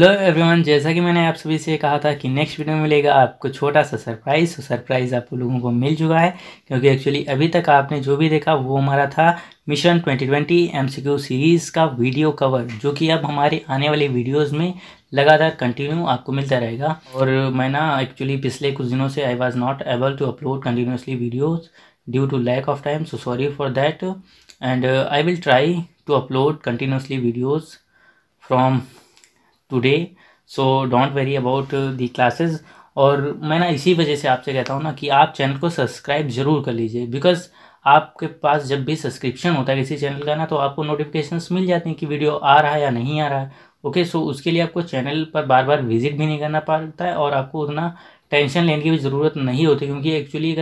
Hello everyone, जैसा कि मैंने आप सभी से कहा था कि नेक्स्ट वीडियो में मिलेगा आपको छोटा सा सरप्राइज़ आप लोगों को मिल चुका है। क्योंकि एक्चुअली अभी तक आपने जो भी देखा वो हमारा था मिशन 2020 MCQ सीरीज़ का वीडियो कवर, जो कि अब हमारे आने वाली वीडियोज़ में लगातार कंटिन्यू आपको मिलता रहेगा। और मैं ना एक्चुअली पिछले कुछ दिनों से I was not able to upload continuously videos due to lack of time, so sorry for that. And I will try to upload continuously videos from today, so don't very about the classes. और मैं ना इसी वजह से आपसे कहता हूँ ना कि आप चैनल को सब्सक्राइब ज़रूर कर लीजिए, बिकॉज आपके पास जब भी सब्सक्रिप्शन होता है किसी चैनल का ना, तो आपको नोटिफिकेशंस मिल जाती हैं कि वीडियो आ रहा है या नहीं आ रहा है। ओके, सो उसके लिए आपको चैनल पर बार बार विजिट भी नहीं करना पड़ता है और आपको उतना टेंशन लेने की भी ज़रूरत नहीं होती। क्योंकि एक्चुअली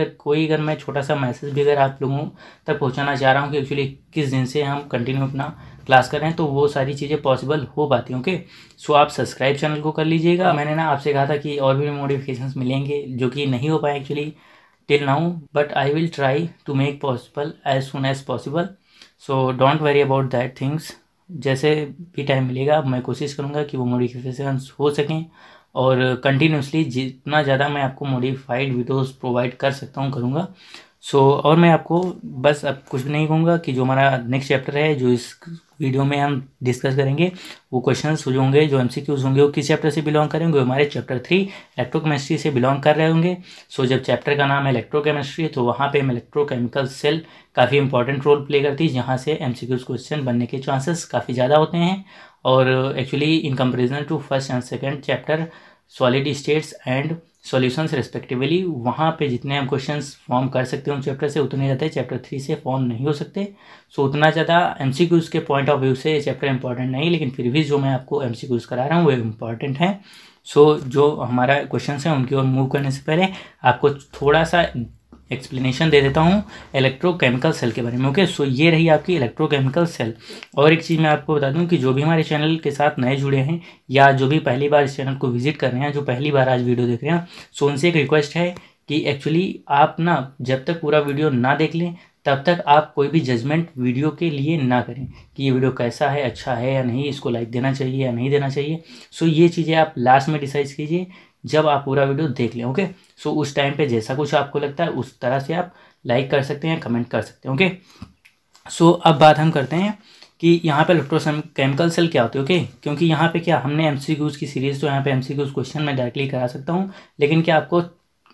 अगर मैं छोटा सा मैसेज भी अगर आप लोगों तक पहुंचाना चाह रहा हूं कि एक्चुअली किस दिन से हम कंटिन्यू अपना क्लास कर रहे हैं, तो वो सारी चीज़ें पॉसिबल हो पाती हैं। ओके, सो आप सब्सक्राइब चैनल को कर लीजिएगा। मैंने ना आपसे कहा था कि और भी नोटिफिकेशंस मिलेंगे, जो कि नहीं हो पाए actually till now, but I will try to make possible as soon as possible. So don't worry about that things. जैसे भी टाइम मिलेगा मैं कोशिश करूँगा कि वो मॉडिफिकेशंस हो सकें, और कंटिन्यूसली जितना ज़्यादा मैं आपको मॉडिफाइड वीडियोस प्रोवाइड कर सकता हूँ करूँगा। सो और मैं आपको बस अब कुछ भी नहीं कहूँगा कि जो हमारा नेक्स्ट चैप्टर है जो इस वीडियो में हम डिस्कस करेंगे, वो क्वेश्चंस जो होंगे, जो MCQs होंगे, वो किस चैप्टर से बिलोंग करेंगे, हमारे चैप्टर 3 इलेक्ट्रोकेमिस्ट्री से बिलोंग कर रहे होंगे। सो जब चैप्टर का नाम है इलेक्ट्रोकेमिस्ट्री, तो वहाँ पे इलेक्ट्रोकेमिकल सेल काफ़ी इंपॉर्टेंट रोल प्ले करती है, जहाँ से MCQs क्वेश्चन बनने के चांसेस काफ़ी ज़्यादा होते हैं। और actually in comparison to first and second chapter solid states and solutions respectively, वहाँ पे जितने हम क्वेश्चंस फॉर्म कर सकते हैं उन चैप्टर से, उतने ज़्यादा चैप्टर 3 से फॉर्म नहीं हो सकते। सो उतना ज़्यादा MCQs के पॉइंट ऑफ व्यू से ये चैप्टर इंपॉर्टेंट नहीं, लेकिन फिर भी जो मैं आपको MCQs करा रहा हूँ वो इम्पॉर्टेंट है। सो जो हमारा क्वेश्चन हैं उनकी ओर मूव करने से पहले आपको थोड़ा सा एक्सप्लेनेशन दे देता हूँ इलेक्ट्रोकेमिकल सेल के बारे में। ओके, सो ये रही आपकी इलेक्ट्रोकेमिकल सेल। और एक चीज़ मैं आपको बता दूँ कि जो भी हमारे चैनल के साथ नए जुड़े हैं या जो भी पहली बार इस चैनल को विजिट कर रहे हैं, जो पहली बार आज वीडियो देख रहे हैं, सो उनसे एक रिक्वेस्ट है कि एक्चुअली आप ना जब तक पूरा वीडियो ना देख लें तब तक आप कोई भी जजमेंट वीडियो के लिए ना करें कि ये वीडियो कैसा है, अच्छा है या नहीं, इसको लाइक देना चाहिए या नहीं देना चाहिए। सो ये चीज़ें आप लास्ट में डिसाइड कीजिए जब आप पूरा वीडियो देख लें। ओके, सो उस टाइम पे जैसा कुछ आपको लगता है उस तरह से आप लाइक कर सकते हैं, कमेंट कर सकते हैं। ओके, सो अब बात हम करते हैं कि यहाँ पे इलेक्ट्रोकेमिकल सेल क्या होती है। ओके, क्योंकि यहाँ पे क्या हमने MCQs की सीरीज़, तो यहाँ पे MCQs क्वेश्चन मैं डायरेक्टली करा सकता हूँ, लेकिन क्या आपको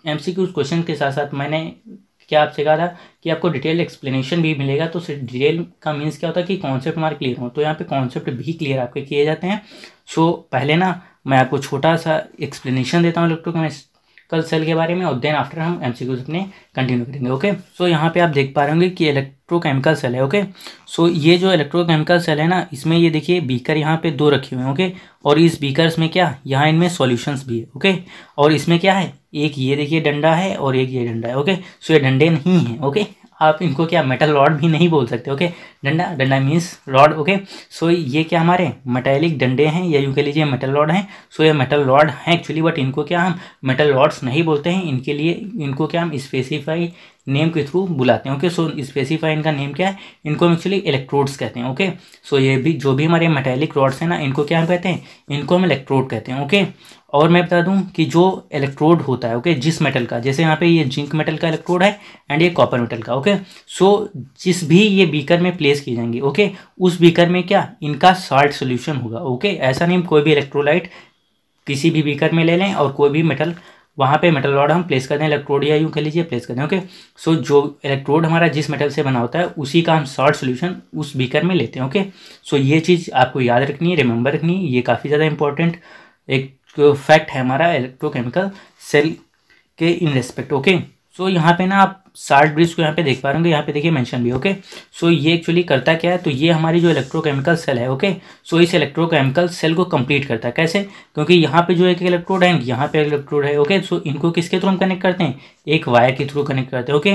MCQs क्वेश्चन के साथ साथ मैंने क्या आपसे कहा था कि आपको डिटेल एक्सप्लेनेशन भी मिलेगा। तो डिटेल का मीन्स क्या होता है कि कॉन्सेप्ट हमारे क्लियर हो, तो यहाँ पे कॉन्सेप्ट भी क्लियर आपके किए जाते हैं। सो पहले ना मैं आपको छोटा सा एक्सप्लेनेशन देता हूँ इलेक्ट्रोकेमिकल सेल के बारे में, और देन आफ्टर हम MCQs अपने कंटिन्यू करेंगे। ओके, सो यहाँ पे आप देख पा रहे होंगे कि इलेक्ट्रोकेमिकल सेल है। ओके, सो ये जो इलेक्ट्रोकेमिकल सेल है ना, इसमें ये देखिए बीकर यहाँ पे 2 रखे हुए हैं। ओके, और इस बीकर्स में क्या, यहाँ इनमें सॉल्यूशंस भी है। ओके, और इसमें क्या है, एक ये देखिए डंडा है और एक ये डंडा है। ओके, सो ये डंडे नहीं हैं। ओके, आप इनको क्या मेटल रॉड भी नहीं बोल सकते। ओके, डंडा मीन्स रॉड। ओके, सो ये क्या हमारे मेटेलिक डंडे हैं, या यूँ कह लीजिए मेटल रॉड हैं। सो ये मेटल रॉड हैं एक्चुअली, बट इनको क्या हम मेटल रॉड्स नहीं बोलते हैं। इनके लिए इनको क्या हम स्पेसिफाई नेम के थ्रू बुलाते हैं। ओके, सो स्पेसिफाई इनका नेम क्या है, इनको हम एक्चुअली इलेक्ट्रोड्स कहते हैं। ओके, सो ये भी जो भी हमारे मेटेलिक रॉड्स हैं ना, इनको क्या हम कहते हैं, इनको हम इलेक्ट्रोड कहते हैं। ओके, और मैं बता दूं कि जो इलेक्ट्रोड होता है, ओके, जिस मेटल का, जैसे यहाँ पे ये जिंक मेटल का इलेक्ट्रोड है एंड ये कॉपर मेटल का। ओके, सो जिस भी ये बीकर में प्लेस की जाएंगे, ओके, उस बीकर में क्या इनका साल्ट सोल्यूशन होगा। ओके, ऐसा नहीं कोई भी इलेक्ट्रोलाइट किसी भी बीकर में ले लें और कोई भी मेटल वहाँ पे मेटल रॉड हम प्लेस कर दें, इलेक्ट्रोड या यूँ कह लीजिए प्लेस कर दें। ओके, सो जो इलेक्ट्रोड हमारा जिस मेटल से बना होता है उसी का हम सॉल्ट सोल्यूशन उस बीकर में लेते हैं। ओके, सो ये चीज़ आपको याद रखनी है, रिमेंबर रखनी है, ये काफ़ी ज़्यादा इंपॉर्टेंट एक फैक्ट है हमारा इलेक्ट्रोकेमिकल सेल के इन रेस्पेक्ट। ओके, सो यहाँ पे ना आप साल्ट ब्रिज को यहाँ पे देख पा रहे होंगे, यहाँ पे देखिए मेंशन भी। ओके, सो ये एक्चुअली करता क्या है, तो ये हमारी जो इलेक्ट्रोकेमिकल सेल है, ओके, सो इस इलेक्ट्रोकेमिकल सेल को कंप्लीट करता है। कैसे, क्योंकि यहाँ पे जो एक इलेक्ट्रोड है, यहाँ पे इलेक्ट्रोड है। ओके, सो इनको किसके थ्रू हम कनेक्ट करते हैं, एक वायर के थ्रू कनेक्ट करते हैं। ओके,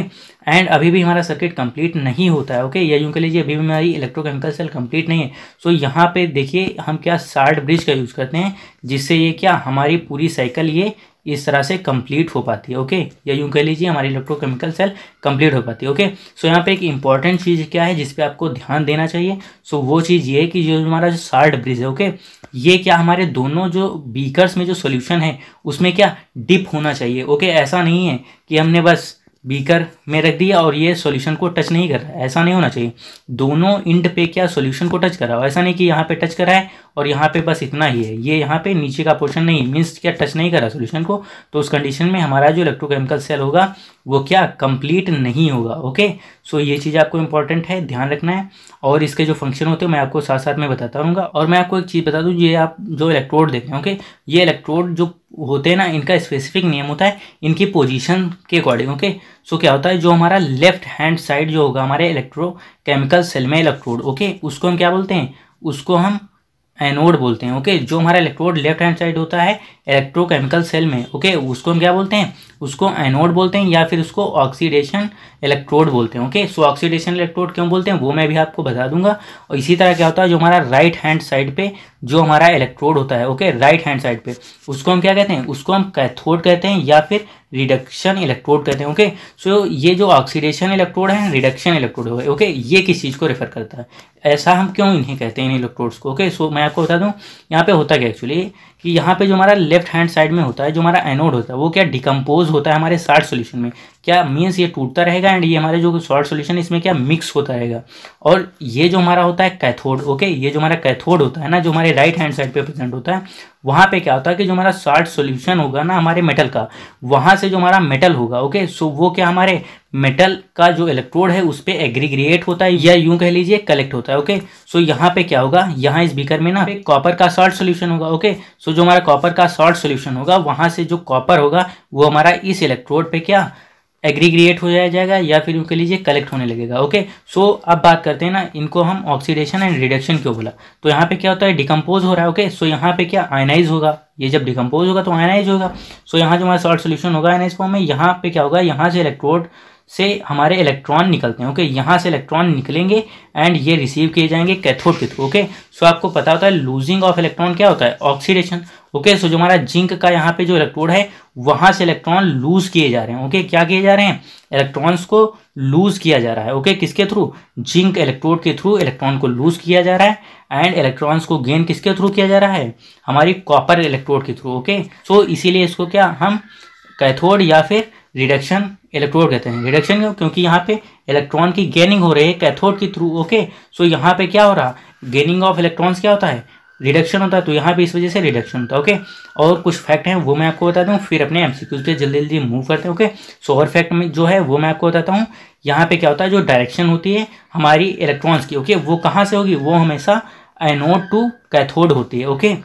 एंड अभी भी हमारा सर्किट कंप्लीट नहीं होता है। ओके, या यूँ कह लीजिए अभी भी हमारी इलेक्ट्रोकेमिकल सेल कंप्लीट नहीं है। सो यहाँ पे देखिए हम क्या साल्ट ब्रिज का यूज़ करते हैं, जिससे ये क्या हमारी पूरी साइकिल ये इस तरह से कंप्लीट हो पाती है। ओके, या यूँ कह लीजिए हमारी इलेक्ट्रोकेमिकल सेल कंप्लीट हो पाती है। ओके, सो यहाँ पे एक इंपॉर्टेंट चीज़ क्या है जिस पे आपको ध्यान देना चाहिए, सो वो चीज़ ये है कि जो हमारा जो साल्ट ब्रिज है, ओके, ये क्या हमारे दोनों जो बीकर्स में जो सॉल्यूशन है उसमें क्या डिप होना चाहिए। ओके, ऐसा नहीं है कि हमने बस बीकर में रख दिया और ये सॉल्यूशन को टच नहीं कर रहा है, ऐसा नहीं होना चाहिए। दोनों इंड पे क्या सॉल्यूशन को टच कर रहा हो, ऐसा नहीं कि यहाँ पे टच कर रहा है और यहाँ पे बस इतना ही है, ये यहाँ पे नीचे का पोर्शन नहीं, मीन्स क्या टच नहीं कर रहा सॉल्यूशन को। तो उस कंडीशन में हमारा जो इलेक्ट्रोकेमिकल सेल होगा वो क्या कंप्लीट नहीं होगा। ओके, सो ये चीज़ आपको इंपॉर्टेंट है, ध्यान रखना है। और इसके जो फंक्शन होते हैं मैं आपको साथ साथ में बताता रहूँगा। और मैं आपको एक चीज़ बता दूँ, ये आप जो इलेक्ट्रोड देखें, ओके, ये इलेक्ट्रोड जो होते हैं ना, इनका स्पेसिफिक नियम होता है इनकी पोजीशन के अकॉर्डिंग। ओके, सो क्या होता है, जो हमारा लेफ्ट हैंड साइड जो होगा हमारे इलेक्ट्रोकेमिकल सेल में इलेक्ट्रोड, ओके, उसको हम क्या बोलते हैं, उसको हम एनोड बोलते हैं। ओके, जो हमारा इलेक्ट्रोड लेफ्ट हैंड साइड होता है इलेक्ट्रोकेमिकल सेल में, ओके, उसको हम क्या बोलते हैं, उसको एनोड बोलते हैं, या फिर उसको ऑक्सीडेशन इलेक्ट्रोड बोलते हैं। ओके, सो ऑक्सीडेशन इलेक्ट्रोड क्यों बोलते हैं वो मैं भी आपको बता दूंगा। और इसी तरह क्या होता है, जो हमारा राइट हैंड साइड पे जो हमारा इलेक्ट्रोड होता है, ओके, राइट हैंड साइड पे, उसको हम क्या कहते हैं, उसको हम कैथोड कहते हैं या फिर रिडक्शन इलेक्ट्रोड कहते हैं। ओके, सो ये जो ऑक्सीडेशन इलेक्ट्रोड है, रिडक्शन इलेक्ट्रोड है, ओके, ये किस चीज़ को रेफर करता है, ऐसा हम क्यों इन्हें कहते हैं इन इलेक्ट्रोड्स को। ओके, सो मैं आपको बता दूं यहाँ पे होता क्या एक्चुअली, कि यहाँ पे जो हमारा लेफ्ट हैंड साइड में होता है, जो हमारा एनोड होता है, वो क्या डिकम्पोज होता है हमारे सॉल्ट सॉल्यूशन में। क्या मीन्स ये टूटता रहेगा एंड ये हमारे जो सॉल्ट सॉल्यूशन इसमें क्या मिक्स होता रहेगा। और ये जो हमारा होता है कैथोड, ओके, ये जो हमारा कैथोड होता है ना, जो हमारे राइट हैंड साइड पे प्रेजेंट होता है, वहाँ पे क्या होता है कि जो हमारा सॉल्ट सॉल्यूशन होगा ना हमारे मेटल का, वहाँ से जो हमारा मेटल होगा, ओके, सो वो क्या हमारे मेटल का जो इलेक्ट्रोड है उस पर एग्रीग्रेट होता है, या यूं कह लीजिए कलेक्ट होता है। ओके, सो यहाँ पे क्या होगा, यहाँ इस बीकर में ना कॉपर का सॉल्ट सॉल्यूशन होगा। ओके, सो जो हमारा कॉपर का सॉल्ट सॉल्यूशन होगा, वहाँ से जो कॉपर होगा वो हमारा इस इलेक्ट्रोड पे क्या एग्रीग्रेट हो जाएगा, या फिर उनके लीजिए कलेक्ट होने लगेगा। ओके, सो अब बात करते हैं ना, इनको हम ऑक्सीडेशन एंड रिडक्शन क्यों बोला, तो यहाँ पे क्या होता है, डिकम्पोज हो रहा है। ओके, सो यहाँ पे क्या आयनाइज होगा, ये जब डिकम्पोज होगा तो आयनाइज होगा। सो यहाँ जो हमारा सॉल्ट सोल्यूशन होगा आयनाइज फॉर्म में, यहाँ पे क्या होगा, यहाँ से इलेक्ट्रोड से हमारे इलेक्ट्रॉन निकलते हैं। ओके, यहाँ से इलेक्ट्रॉन निकलेंगे एंड ये रिसीव किए जाएंगे कैथोड के थ्रू। ओके, सो आपको पता होता है लूजिंग ऑफ इलेक्ट्रॉन क्या होता है, ऑक्सीडेशन। ओके, सो जो हमारा जिंक का यहाँ पे जो इलेक्ट्रोड है वहां से इलेक्ट्रॉन लूज किए जा रहे हैं। ओके, क्या किए जा रहे हैं, इलेक्ट्रॉन्स को लूज किया जा रहा है। ओके, किसके थ्रू, जिंक इलेक्ट्रोड के थ्रू इलेक्ट्रॉन को लूज किया जा रहा है एंड इलेक्ट्रॉन्स को गेन किसके थ्रू किया जा रहा है, हमारी कॉपर इलेक्ट्रोड के थ्रू। ओके, सो इसीलिए इसको क्या हम कैथोड या फिर रिडक्शन इलेक्ट्रोड कहते हैं। रिडक्शन क्यों, क्योंकि यहाँ पे इलेक्ट्रॉन की गेनिंग हो रही है कैथोड के थ्रू। ओके, सो यहाँ पे क्या हो रहा, गेनिंग ऑफ इलेक्ट्रॉन्स क्या होता है, रिडक्शन होता है, तो यहाँ पे इस वजह से रिडक्शन होता है। ओके, और कुछ फैक्ट हैं वो मैं आपको बता दूं, फिर अपने एमसीक्यूज पे जल्दी जल्दी मूव करते हैं। ओके, सो और फैक्ट में जो है वो मैं आपको बताता हूँ। यहाँ पे क्या होता है, जो डायरेक्शन होती है हमारी इलेक्ट्रॉन्स की, ओके, वो कहाँ से होगी, वो हमेशा एनोड टू कैथोड होती है। ओके,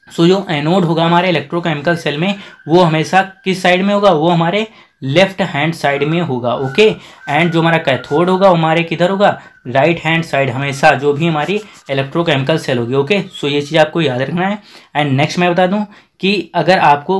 सो जो एनोड होगा हमारे इलेक्ट्रोकेमिकल सेल में, वो हमेशा किस साइड में होगा, वो हमारे लेफ्ट हैंड साइड में होगा। ओके, एंड जो हमारा कैथोड होगा वो हमारे किधर होगा, राइट हैंड साइड, हमेशा जो भी हमारी इलेक्ट्रोकेमिकल सेल होगी। ओके, सो ये चीज़ आपको याद रखना है। एंड नेक्स्ट मैं बता दूं कि अगर आपको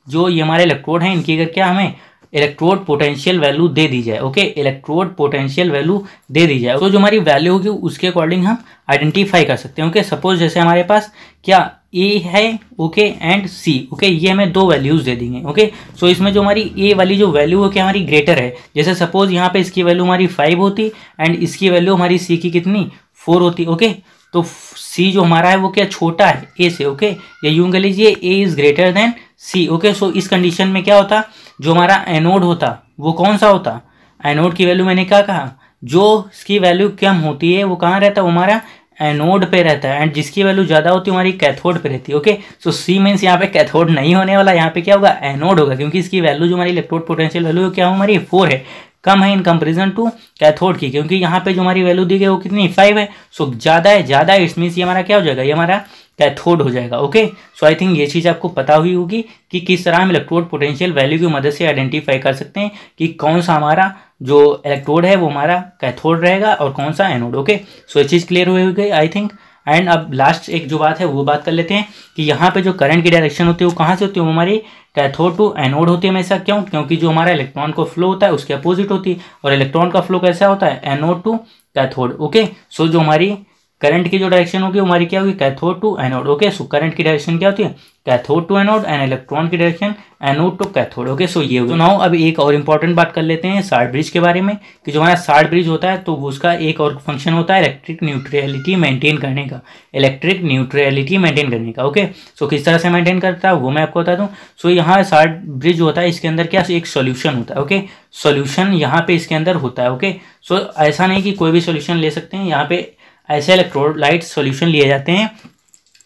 जो ये हमारे इलेक्ट्रोड हैं इनकी अगर क्या हमें इलेक्ट्रोड पोटेंशियल वैल्यू दे दी जाए, ओके, इलेक्ट्रोड पोटेंशियल वैल्यू दे दी जाए, तो जो हमारी वैल्यू होगी उसके अकॉर्डिंग हम आइडेंटिफाई कर सकते हैं। ओके, सपोज जैसे हमारे पास क्या ए है, ओके, एंड सी, ओके, ये हमें दो वैल्यूज दे देंगे। ओके, सो इसमें जो हमारी ए वाली जो वैल्यू है क्या हमारी ग्रेटर है, जैसे सपोज यहाँ पे इसकी वैल्यू हमारी 5 होती एंड इसकी वैल्यू हमारी सी की कितनी 4 होती। ओके, तो सी जो हमारा है वो क्या छोटा है ए से। ओके, या यूं कह लीजिए A is greater than C. Okay, so इस कंडीशन में क्या होता, जो हमारा एनोड होता वो कौन सा होता, एनोड की वैल्यू मैंने क्या कहा, जो इसकी वैल्यू कम होती है वो कहाँ रहता है, वो हमारा एनोड पे रहता है, एंड जिसकी वैल्यू ज़्यादा होती है हमारी कैथोड पे रहती है। ओके, सो सी मीन्स यहाँ पे कैथोड नहीं होने वाला, यहाँ पे क्या होगा, एनोड होगा, क्योंकि इसकी वैल्यू जो हमारी इलेक्ट्रोड पोटेंशियल वैल्यू क्या हमारी 4 है, कम है इन कंपेरिजन टू कैथोड की, क्योंकि यहाँ पे जो हमारी वैल्यू दी गई वो कितनी 5 है। सो ज़्यादा है, इट मीन्स ये हमारा क्या हो जाएगा, ये हमारा कैथोड हो जाएगा। ओके, सो आई थिंक ये चीज़ आपको पता हुई होगी कि किस तरह हम इलेक्ट्रोड पोटेंशियल वैल्यू की मदद से आइडेंटिफाई कर सकते हैं कि कौन सा हमारा जो इलेक्ट्रोड है वो हमारा कैथोड रहेगा और कौन सा एनोड। ओके, सो ये चीज़ क्लियर हो गई आई थिंक। एंड अब लास्ट एक जो बात है वो बात कर लेते हैं कि यहाँ पे जो करंट की डायरेक्शन होती है वो कहाँ से होती है, वो हमारी कैथोड टू एनोड होती है हमेशा। क्यों, क्योंकि जो हमारा इलेक्ट्रॉन को फ्लो होता है उसके अपोजिट होती है, और इलेक्ट्रॉन का फ्लो कैसा होता है, एनोड टू कैथोड। ओके, सो जो हमारी करंट की जो डायरेक्शन होगी हमारी क्या होगी, cathode to anode. Okay, so current की डायरेक्शन क्या होती है, cathode to anode, and electron की direction anode to cathode. Okay, so ये तो नाउ अब एक और इंपॉर्टेंट बात कर लेते हैं शार्ट ब्रिज के बारे में, कि जो हमारा शार्ट ब्रिज होता है तो उसका एक और फंक्शन होता है इलेक्ट्रिक न्यूट्रलिटी मेंटेन करने का, इलेक्ट्रिक न्यूट्रलिटी मेंटेन करने का। ओके, सो किस तरह से मेंटेन करता है वो मैं आपको बता दूं। सो यहाँ शार्ट ब्रिज होता है, इसके अंदर क्या एक सोल्यूशन होता है। ओके, सोल्यूशन यहाँ पे इसके अंदर होता है। ओके, सो ऐसा नहीं कि कोई भी सोल्यूशन ले सकते हैं, यहाँ पे ऐसे इलेक्ट्रोलाइट सोल्यूशन लिए जाते हैं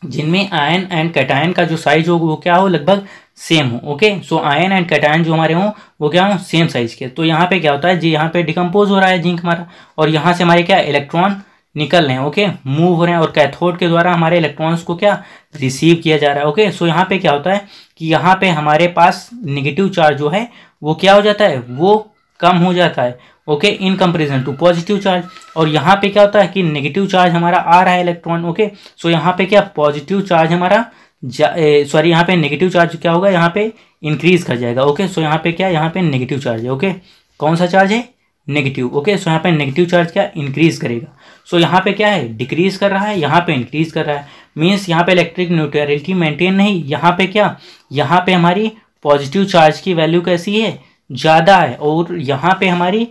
जिनमें आयन एंड कैटायन का जो साइज हो वो क्या हो, लगभग सेम हो। Okay, so ion and cation जो हमारे हों वो क्या हो, सेम साइज के। तो यहाँ पे क्या होता है जी, यहाँ पे डिकम्पोज हो रहा है जिंक हमारा, और यहाँ से हमारे क्या इलेक्ट्रॉन निकल रहे हैं। ओके, मूव हो रहे हैं, और कैथोड के द्वारा हमारे इलेक्ट्रॉन्स को क्या रिसीव किया जा रहा है। ओके, सो यहाँ पे क्या होता है कि यहाँ पे हमारे पास निगेटिव चार्ज जो है वो क्या हो जाता है, वो कम हो जाता है। Okay, in comparison to positive charge. और यहाँ पे क्या होता है कि नेगेटिव चार्ज हमारा आ रहा है इलेक्ट्रॉन। ओके, सो यहाँ पे क्या पॉजिटिव चार्ज हमारा सॉरी यहाँ पे नेगेटिव चार्ज क्या होगा, यहाँ पे इंक्रीज कर जाएगा। ओके, सो यहाँ पे क्या, यहाँ पे नेगेटिव चार्ज है। ओके, कौन सा चार्ज है, नेगेटिव। ओके, सो यहाँ पे नेगेटिव चार्ज क्या इंक्रीज करेगा। सो यहाँ पे क्या है, डिक्रीज कर रहा है, यहाँ पे इंक्रीज कर रहा है। मीन्स यहाँ पे इलेक्ट्रिक न्यूट्रलिटी मेंटेन नहीं, यहाँ पे क्या, यहाँ पे हमारी पॉजिटिव चार्ज की वैल्यू कैसी है, ज़्यादा है, और यहाँ पे हमारी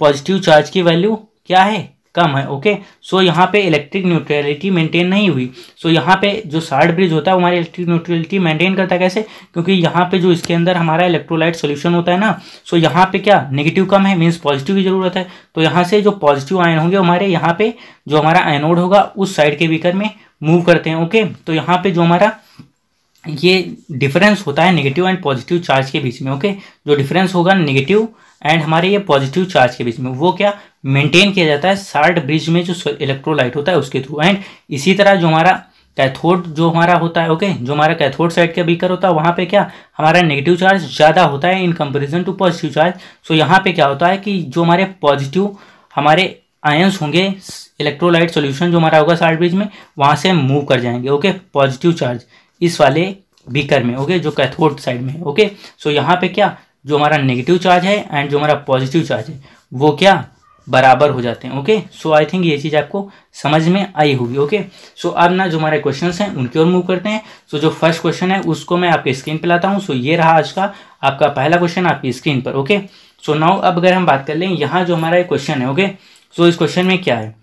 पॉजिटिव चार्ज की वैल्यू क्या है, कम है। ओके, सो यहाँ पे इलेक्ट्रिक न्यूट्रलिटी मेंटेन नहीं हुई। सो यहाँ पे जो शार्ट ब्रिज होता है वो हमारी इलेक्ट्रिक न्यूट्रलिटी मेंटेन करता है। कैसे, क्योंकि यहाँ पे जो इसके अंदर हमारा इलेक्ट्रोलाइट सोल्यूशन होता है ना, सो यहाँ पे क्या नेगेटिव कम है, मीन्स पॉजिटिव की जरूरत है। तो यहाँ से जो पॉजिटिव आयन होंगे हमारे यहाँ पे जो हमारा एनोड होगा उस साइड के बीकर में मूव करते हैं। ओके, तो यहाँ पे जो हमारा ये डिफरेंस होता है नेगेटिव एंड पॉजिटिव चार्ज के बीच में। ओके, जो डिफरेंस होगा नेगेटिव एंड हमारे ये पॉजिटिव चार्ज के बीच में, वो क्या मेंटेन किया जाता है शार्ट ब्रिज में जो इलेक्ट्रोलाइट होता है उसके थ्रू। एंड इसी तरह जो हमारा कैथोड जो हमारा होता है, ओके, जो हमारा कैथोड साइड का बीकर होता है वहाँ पे क्या हमारा नेगेटिव चार्ज ज़्यादा होता है in comparison to positive charge. So यहाँ पे क्या होता है कि जो हमारे पॉजिटिव हमारे आयंस होंगे इलेक्ट्रोलाइट सोल्यूशन जो हमारा होगा शार्ट ब्रिज में, वहाँ से मूव कर जाएंगे। ओके, पॉजिटिव चार्ज इस वाले बीकर में, ओके, जो कैथोड साइड में है। ओके, सो यहाँ पे क्या जो हमारा नेगेटिव चार्ज है एंड जो हमारा पॉजिटिव चार्ज है वो क्या बराबर हो जाते हैं। ओके, सो आई थिंक ये चीज़ आपको समझ में आई होगी। ओके, सो अब ना जो हमारे क्वेश्चंस हैं उनकी ओर मूव करते हैं। सो जो फर्स्ट क्वेश्चन है उसको मैं आपके स्क्रीन पे लाता हूँ। सो ये रहा आज का आपका पहला क्वेश्चन आपकी स्क्रीन पर। ओके, सो नाउ अब अगर हम बात कर लें यहाँ जो हमारा क्वेश्चन है, ओके, सो इस क्वेश्चन में क्या है,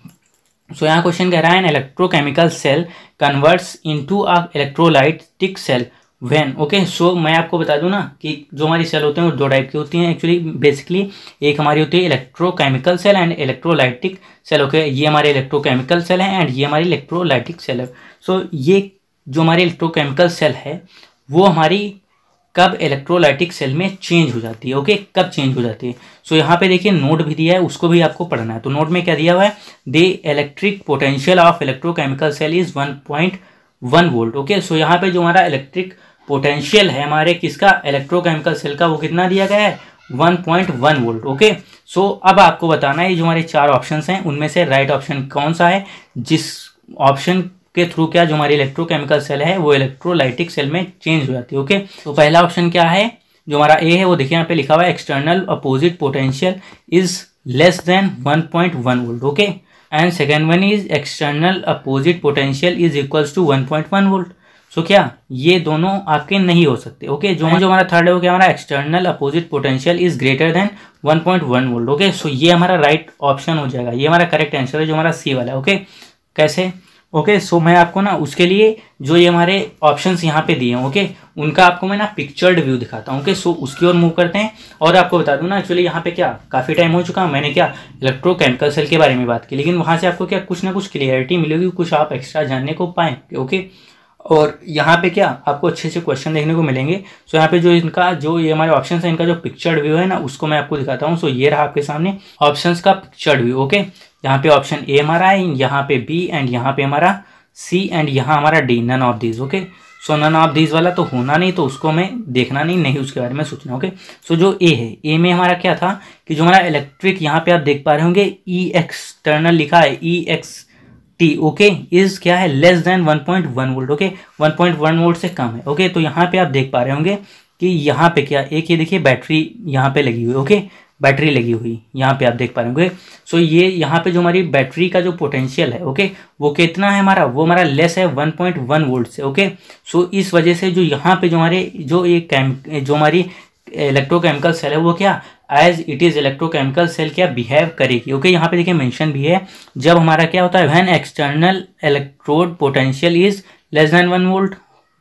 सो यहाँ क्वेश्चन कह रहा है an electrochemical cell converts into a electrolytic cell when. Okay, so मैं आपको बता दूं ना कि जो हमारी सेल होते हैं वो दो टाइप की होती हैं एक्चुअली बेसिकली। एक हमारी होती है electrochemical cell and electrolytic cell. Okay, ये हमारे इलेक्ट्रोकेमिकल सेल है एंड ये हमारी इलेक्ट्रोलाइटिक सेल है। सो ये जो हमारी इलेक्ट्रोकेमिकल सेल है वो हमारी कब इलेक्ट्रोलाइटिक सेल में चेंज हो जाती है। ओके, कब चेंज हो जाती है। सो यहाँ पे देखिए नोट भी दिया है, उसको भी आपको पढ़ना है। तो नोट में क्या दिया हुआ है, the electric potential of electrochemical cell is 1.1 volt. Okay, so यहाँ पे जो हमारा इलेक्ट्रिक पोटेंशियल है हमारे किसका, इलेक्ट्रोकेमिकल सेल का, वो कितना दिया गया है 1.1 वोल्ट। ओके, सो अब आपको बताना है ये जो हमारे चार ऑप्शन हैं उनमें से राइट ऑप्शन कौन सा है, जिस ऑप्शन के थ्रू क्या जो हमारी इलेक्ट्रोकेमिकल सेल है वो इलेक्ट्रोलाइटिक सेल में चेंज हो जाती है। ओके, तो पहला ऑप्शन क्या है, जो हमारा ए है वो देखिए यहाँ पे लिखा हुआ है external opposite potential is less than 1.1 volt. Okay, and second one is external opposite potential is equals to 1.1 volt. So क्या ये दोनों आपके नहीं हो सकते। ओके, जो हमारा थर्ड है वो क्या हमारा external opposite potential is greater than 1.1 volt. Okay, so ये हमारा राइट ऑप्शन हो जाएगा, ये हमारा करेक्ट आंसर है जो हमारा सी वाला है। ओके, कैसे, ओके, सो मैं आपको ना उसके लिए जो ये हमारे ऑप्शंस यहाँ पे दिए हैं, ओके, उनका आपको मैं ना पिक्चर्ड व्यू दिखाता हूँ। ओके, सो उसकी ओर मूव करते हैं। और आपको बता दूँ ना एक्चुअली यहाँ पे क्या काफ़ी टाइम हो चुका, मैंने क्या इलेक्ट्रोकेमिकल सेल के बारे में बात की, लेकिन वहाँ से आपको क्या कुछ ना कुछ क्लियरिटी मिलेगी, कुछ आप एक्स्ट्रा जानने को पाएंगे। ओके, और यहाँ पे क्या आपको अच्छे अच्छे क्वेश्चन देखने को मिलेंगे। सो यहाँ पे जो इनका जो ये हमारे ऑप्शंस है इनका जो पिक्चर्ड व्यू है ना उसको मैं आपको दिखाता हूँ। सो ये रहा आपके सामने ऑप्शंस का पिक्चर्ड व्यू। ओके, यहाँ पे ऑप्शन ए हमारा है, यहाँ पे बी एंड यहाँ पे हमारा सी एंड यहाँ हमारा D, none of these. Okay, so none of these वाला तो होना नहीं, तो उसको मैं देखना नहीं उसके बारे में सोचना। ओके, सो जो ए है, ए में हमारा क्या था कि जो हमारा इलेक्ट्रिक यहाँ पे आप देख पा रहे होंगे ई एक्सटर्नल लिखा है, ई एक्स टी, ओके, इज क्या है less than 1.1 volt. Okay, 1.1 volt से कम है। ओके, तो यहाँ पे आप देख पा रहे होंगे कि यहाँ पे क्या एक ये देखिए बैटरी यहाँ पे लगी हुई है। ओके, बैटरी लगी हुई, यहाँ पे आप देख पा रहे होंगे। सो ये यहाँ पे जो हमारी बैटरी का जो पोटेंशियल है, ओके, वो कितना है हमारा, वो हमारा लेस है 1.1 वोल्ट से, ओके। सो इस वजह से जो यहाँ पे जो हमारे जो हमारी इलेक्ट्रोकेमिकल सेल है वो क्या, as it is electrochemical cell क्या बिहेव करेगी, ओके। यहाँ पे देखिए मेंशन भी है, जब हमारा क्या होता है, when external electrode potential is less then 1 volt,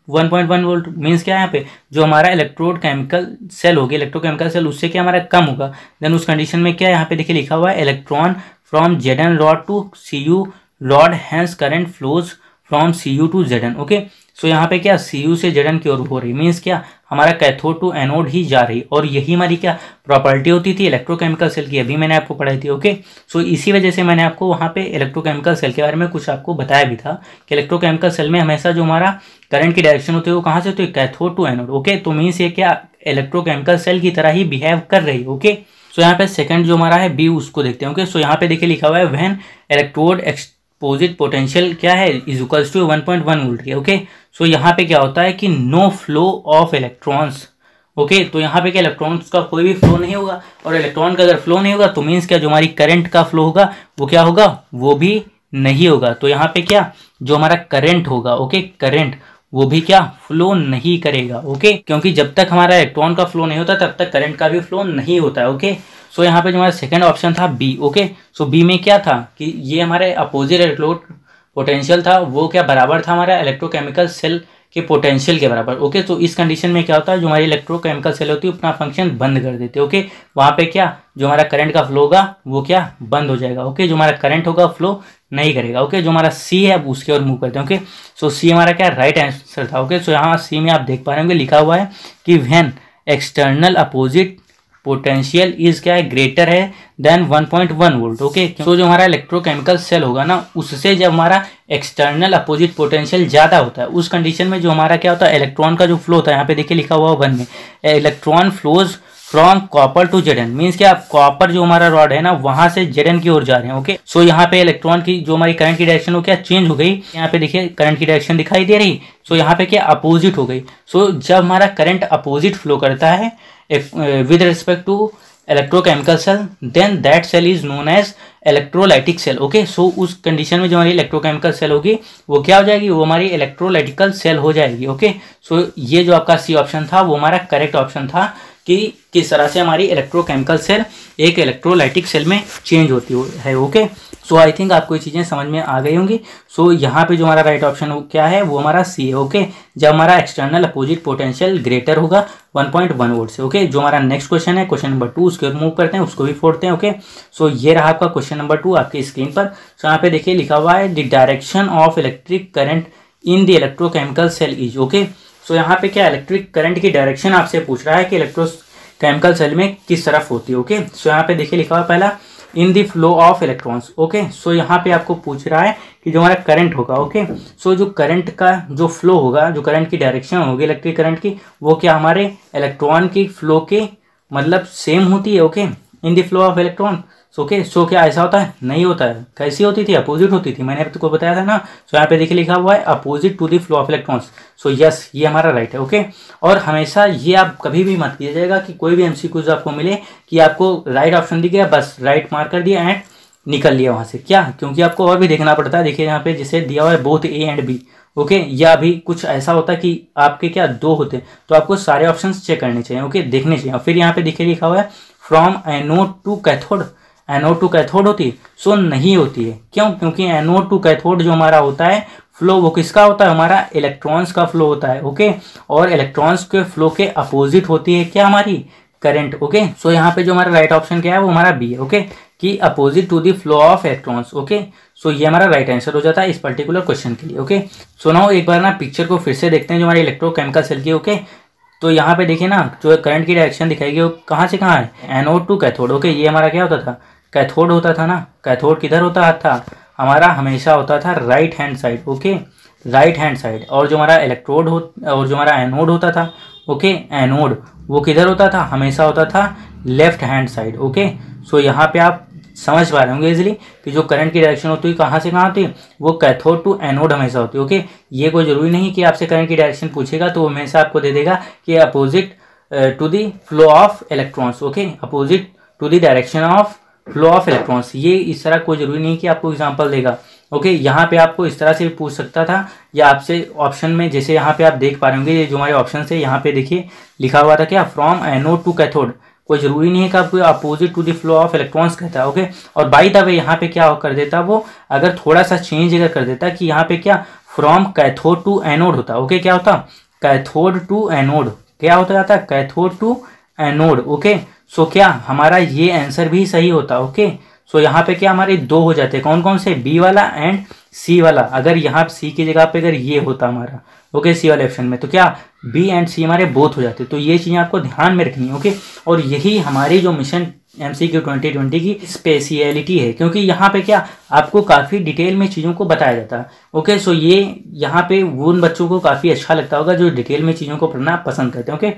1.1 volt means क्या है, यहाँ पे जो हमारा इलेक्ट्रोड केमिकल सेल होगी, इलेक्ट्रोकेमिकल सेल उससे क्या हमारा कम होगा, देन उस कंडीशन में क्या यहाँ पे देखिए लिखा हुआ है, electron from Zn rod to Cu rod, hence current flows from Cu to Zn, okay. So यहाँ पे क्या Cu से Zn की ओर हो रही, मीन्स क्या हमारा कैथोड टू एनोड ही जा रही, और यही हमारी क्या प्रॉपर्टी होती थी इलेक्ट्रोकेमिकल सेल की, अभी मैंने आपको पढ़ाई थी, ओके। सो इसी वजह से मैंने आपको वहाँ पे इलेक्ट्रोकेमिकल सेल के बारे में कुछ आपको बताया भी था कि इलेक्ट्रोकेमिकल सेल में हमेशा जो हमारा करंट की डायरेक्शन होती है वो कहाँ से होती है, कैथोड टू एनोड, ओके। तो मीन्स ये क्या इलेक्ट्रोकेमिकल सेल की तरह ही बिहेव कर रही है, ओके। सो यहाँ पे सेकंड जो हमारा है बी, उसको देखते हैं, ओके। सो यहाँ पे देखिए लिखा हुआ है व्हेन इलेक्ट्रोड एक्सपोजिट पोटेंशियल क्या है, इज इक्वल्स टू 1.1 वोल्ट की, ओके। सो यहाँ पे क्या होता है कि no flow of electrons, okay. तो यहाँ पे क्या इलेक्ट्रॉन्स का कोई भी फ्लो नहीं होगा, और इलेक्ट्रॉन का अगर फ्लो नहीं होगा तो मीन्स क्या जो हमारी करंट का फ्लो होगा वो क्या होगा, वो भी नहीं होगा। तो यहाँ पे क्या जो हमारा करंट होगा, ओके, करंट वो भी क्या फ्लो नहीं करेगा, ओके, क्योंकि जब तक हमारा इलेक्ट्रॉन का फ्लो नहीं होता तब तक करंट का भी फ्लो नहीं होता है, ओके। सो यहाँ पे जो हमारा सेकंड ऑप्शन था बी, ओके। सो बी में क्या था कि ये हमारे अपोजिट इलेक्ट्रोड पोटेंशियल था वो क्या बराबर था हमारा इलेक्ट्रोकेमिकल सेल के पोटेंशियल के बराबर, ओके। तो इस कंडीशन में क्या होता है, जो हमारी इलेक्ट्रोकेमिकल सेल होती है अपना फंक्शन बंद कर देते हैं, ओके। वहाँ पे क्या जो हमारा करंट का फ्लो होगा वो क्या बंद हो जाएगा, ओके। जो हमारा करंट होगा फ्लो नहीं करेगा, ओके। जो हमारा सी है अब उसके और मूव करते हैं, ओके। सो सी हमारा क्या राइट आंसर था, ओके। सो यहाँ सी में आप देख पा रहे होंगे लिखा हुआ है कि when external opposite potential is क्या है ग्रेटर है देन 1.1 वोल्ट, ओके। तो जो हमारा इलेक्ट्रोकेमिकल सेल होगा ना उससे जब हमारा एक्सटर्नल अपोजिट पोटेंशियल ज्यादा होता है उस कंडीशन में जो हमारा क्या होता है इलेक्ट्रॉन का जो फ्लो होता है, यहाँ पे देखिए लिखा हुआ 1 में, electron flows from copper two Zn, means क्या कॉपर जो हमारा रॉड है ना वहां से Zn की ओर जा रहे हैं, ओके। सो यहाँ पे इलेक्ट्रॉन की जो हमारी करंट की डायरेक्शन वो क्या चेंज हो गई, यहाँ पे देखिए करंट की डायरेक्शन दिखाई दे रही, सो यहाँ पे क्या अपोजिट हो गई। सो जब हमारा करंट अपोजिट फ्लो करता है with respect to electrochemical cell then that cell is known as electrolytic cell, okay. So उस कंडीशन में जो हमारी इलेक्ट्रोकेमिकल सेल होगी वो क्या हो जाएगी, वो हमारी इलेक्ट्रोलाइटिकल सेल हो जाएगी, ओके। सो ये जो आपका सी ऑप्शन था वो हमारा करेक्ट ऑप्शन था कि किस तरह से हमारी इलेक्ट्रोकेमिकल सेल एक इलेक्ट्रोलाइटिक सेल में चेंज होती है, ओके। सो आई थिंक आपको ये चीज़ें समझ में आ गई होंगी। सो यहाँ पे जो हमारा राइट ऑप्शन क्या है वो हमारा सी है, ओके। जब हमारा एक्सटर्नल अपोजिट पोटेंशियल ग्रेटर होगा 1.1 वोल्ट से, ओके। जो हमारा नेक्स्ट क्वेश्चन है क्वेश्चन नंबर 2, उसके मूव करते हैं, उसको भी फोड़ते हैं, ओके। सो ये रहा आपका क्वेश्चन नंबर 2 आपकी स्क्रीन पर। सो यहाँ पे देखिए लिखा हुआ है the direction of electric current in the electrochemical cell is, okay. So यहाँ पे क्या इलेक्ट्रिक करंट की डायरेक्शन आपसे पूछ रहा है कि इलेक्ट्रोकेमिकल सेल में किस तरफ होती है, ओके। सो यहाँ पे देखिए लिखा हुआ पहला in the flow of electrons, okay. So यहाँ पे आपको पूछ रहा है कि जो हमारा करंट होगा, ओके। सो जो करंट का जो फ्लो होगा, जो करंट की डायरेक्शन होगी इलेक्ट्रिक करंट की, वो क्या हमारे इलेक्ट्रॉन की फ्लो के मतलब सेम होती है, okay, in the flow of electron, okay. So क्या ऐसा होता है, नहीं होता है, कैसी होती थी, अपोजिट होती थी, मैंने आपको बताया था ना। सो यहाँ पे देखिए लिखा हुआ है opposite to the flow of electrons. So yes ये हमारा राइट है, ओके। और हमेशा ये आप कभी भी मत कीजिएगा कि कोई भी एमसीक्यूज आपको मिले कि आपको राइट ऑप्शन दिख गया बस राइट मार्क कर दिया एंड निकल लिया वहाँ से, क्या, क्योंकि आपको और भी देखना पड़ता है। देखिए यहाँ पे जिसे दिया हुआ है both A and B, okay. या भी कुछ ऐसा होता है कि आपके क्या दो होते हैं तो आपको सारे ऑप्शन चेक करने चाहिए, ओके, देखने चाहिए। फिर यहाँ पे देखिए लिखा हुआ है from anode to cathode, anode to cathode होती है, सो नहीं होती है, क्यों, क्योंकि एनोड टू कैथोड जो हमारा होता है फ्लो वो किसका होता है, हमारा इलेक्ट्रॉन्स का फ्लो होता है, ओके। और इलेक्ट्रॉन्स के फ्लो के अपोजिट होती है क्या हमारी करंट, ओके। सो यहाँ पे जो हमारा राइट ऑप्शन क्या है वो हमारा बी है, ओके, कि opposite to the flow of electrons, okay. So ये हमारा राइट आंसर हो जाता है इस पर्टिकुलर क्वेश्चन के लिए, ओके। सो नाउ एक बार ना पिक्चर को फिर से देखते हैं जो हमारी इलेक्ट्रोकेमिकल सेल की, ओके। तो यहाँ पे देखिए ना जो करंट की डायरेक्शन दिखाई वो कहाँ से कहाँ है, एनोड टू कैथोड, ओके। ये हमारा क्या होता था, कैथोड होता था ना। कैथोड किधर होता था हमारा, हमेशा होता था right hand side, okay, right hand side. और जो हमारा इलेक्ट्रोड और जो हमारा एनोड होता था, ओके, एनोड वो किधर होता था, हमेशा होता था left hand side, okay. So यहाँ पे आप समझ पा रहे होंगे इजिली कि जो करंट की डायरेक्शन होती है कहाँ से कहाँ होती है, वो कैथोड टू एनोड हमेशा होती है, ओके। ये कोई जरूरी नहीं कि आपसे करंट की डायरेक्शन पूछेगा तो वो हमेशा आपको दे देगा कि opposite to the flow of electrons, okay, opposite to the direction of flow of electrons. ये इस तरह कोई जरूरी नहीं कि आपको एग्जांपल देगा। ओके, यहाँ पे आपको इस तरह से भी पूछ सकता था, या आपसे ऑप्शन में जैसे यहाँ पे आप देख पा रहे होंगे, ये जो हमारे ऑप्शन है यहाँ पे देखिए लिखा हुआ था क्या, फ्रॉम एनोड टू कैथोड। कोई जरूरी नहीं है कि आपको opposite to the flow of electrons कहता है। ओके, और बाय द वे यहाँ पे क्या कर देता वो, अगर थोड़ा सा चेंज अगर कर देता कि यहाँ पे क्या फ्रॉम कैथोड टू एनोड होता। ओके, क्या होता, कैथोड टू एनोड, क्या होता जाता, cathode to anode. Okay, so क्या हमारा ये आंसर भी सही होता। ओके, सो यहाँ पे क्या हमारे दो हो जाते हैं, कौन कौन से, बी वाला एंड सी वाला। अगर यहाँ सी की जगह पे अगर ये होता हमारा, ओके, सी वाले ऑप्शन में, तो क्या बी एंड सी हमारे बोथ हो जाते। तो ये चीज़ें आपको ध्यान में रखनी है। ओके, और यही हमारी जो मिशन MCQ 2020 की स्पेशलिटी है, क्योंकि यहाँ पे क्या आपको काफ़ी डिटेल में चीज़ों को बताया जाता है। ओके, सो ये यहाँ पे उन बच्चों को काफ़ी अच्छा लगता होगा जो डिटेल में चीज़ों को पढ़ना पसंद करते हैं। ओके,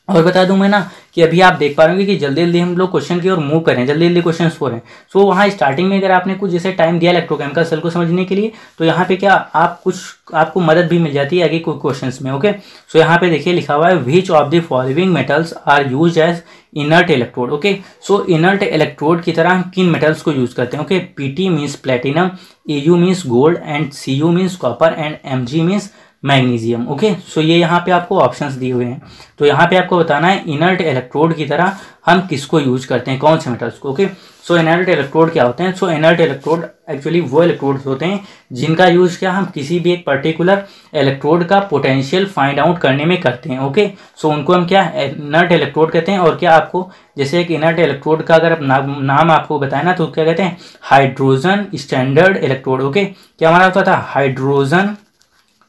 और बता दूं मैं ना कि अभी आप देख पा रहे होंगे कि जल्दी जल्दी हम लोग क्वेश्चन की ओर मूव करें, जल्दी जल्दी क्वेश्चन हो रहे हैं। सो वहाँ स्टार्टिंग में अगर आपने कुछ जैसे टाइम दिया इलेक्ट्रोकेमिकल सेल को समझने के लिए, तो यहाँ पे क्या आपको मदद भी मिल जाती है आगे कोई क्वेश्चंस में। ओके, सो यहाँ पे देखिए लिखा हुआ है which of the following metals are use as inert electrode. Okay, so inert electrode की तरह हम किन मेटल्स को यूज करते हैं। Okay, PT means platinum, AU means gold and CU means copper and MG means magnesium. Okay, so ये यहाँ पे आपको ऑप्शंस दिए हुए हैं, तो यहाँ पे आपको बताना है इनर्ट इलेक्ट्रोड की तरह हम किसको यूज करते हैं, कौन से मेटल्स को। ओके, सो इनर्ट इलेक्ट्रोड क्या होते हैं, सो इनर्ट इलेक्ट्रोड एक्चुअली वो इलेक्ट्रोड्स होते हैं जिनका यूज क्या हम किसी भी एक पर्टिकुलर इलेक्ट्रोड का पोटेंशियल फाइंड आउट करने में करते हैं। ओके, सो उनको हम क्या इनर्ट इलेक्ट्रोड कहते हैं। और क्या आपको जैसे एक इनर्ट इलेक्ट्रोड का अगर नाम आपको बताया ना, तो क्या कहते हैं, हाइड्रोजन स्टैंडर्ड इलेक्ट्रोड। ओके, क्या हमारा होता था, hydrogen,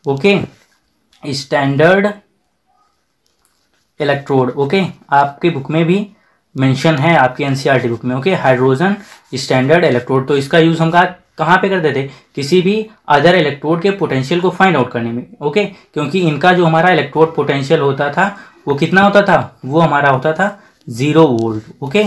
okay, standard electrode. Okay, आपके बुक में भी मेंशन है, आपकी NCERT बुक में। ओके, हाइड्रोजन स्टैंडर्ड इलेक्ट्रोड, तो इसका यूज हम कहाँ पे करते थे, किसी भी अदर इलेक्ट्रोड के पोटेंशियल को फाइंड आउट करने में। ओके, क्योंकि इनका जो हमारा इलेक्ट्रोड पोटेंशियल होता था वो कितना होता था, वो हमारा होता था 0 वोल्ट। ओके,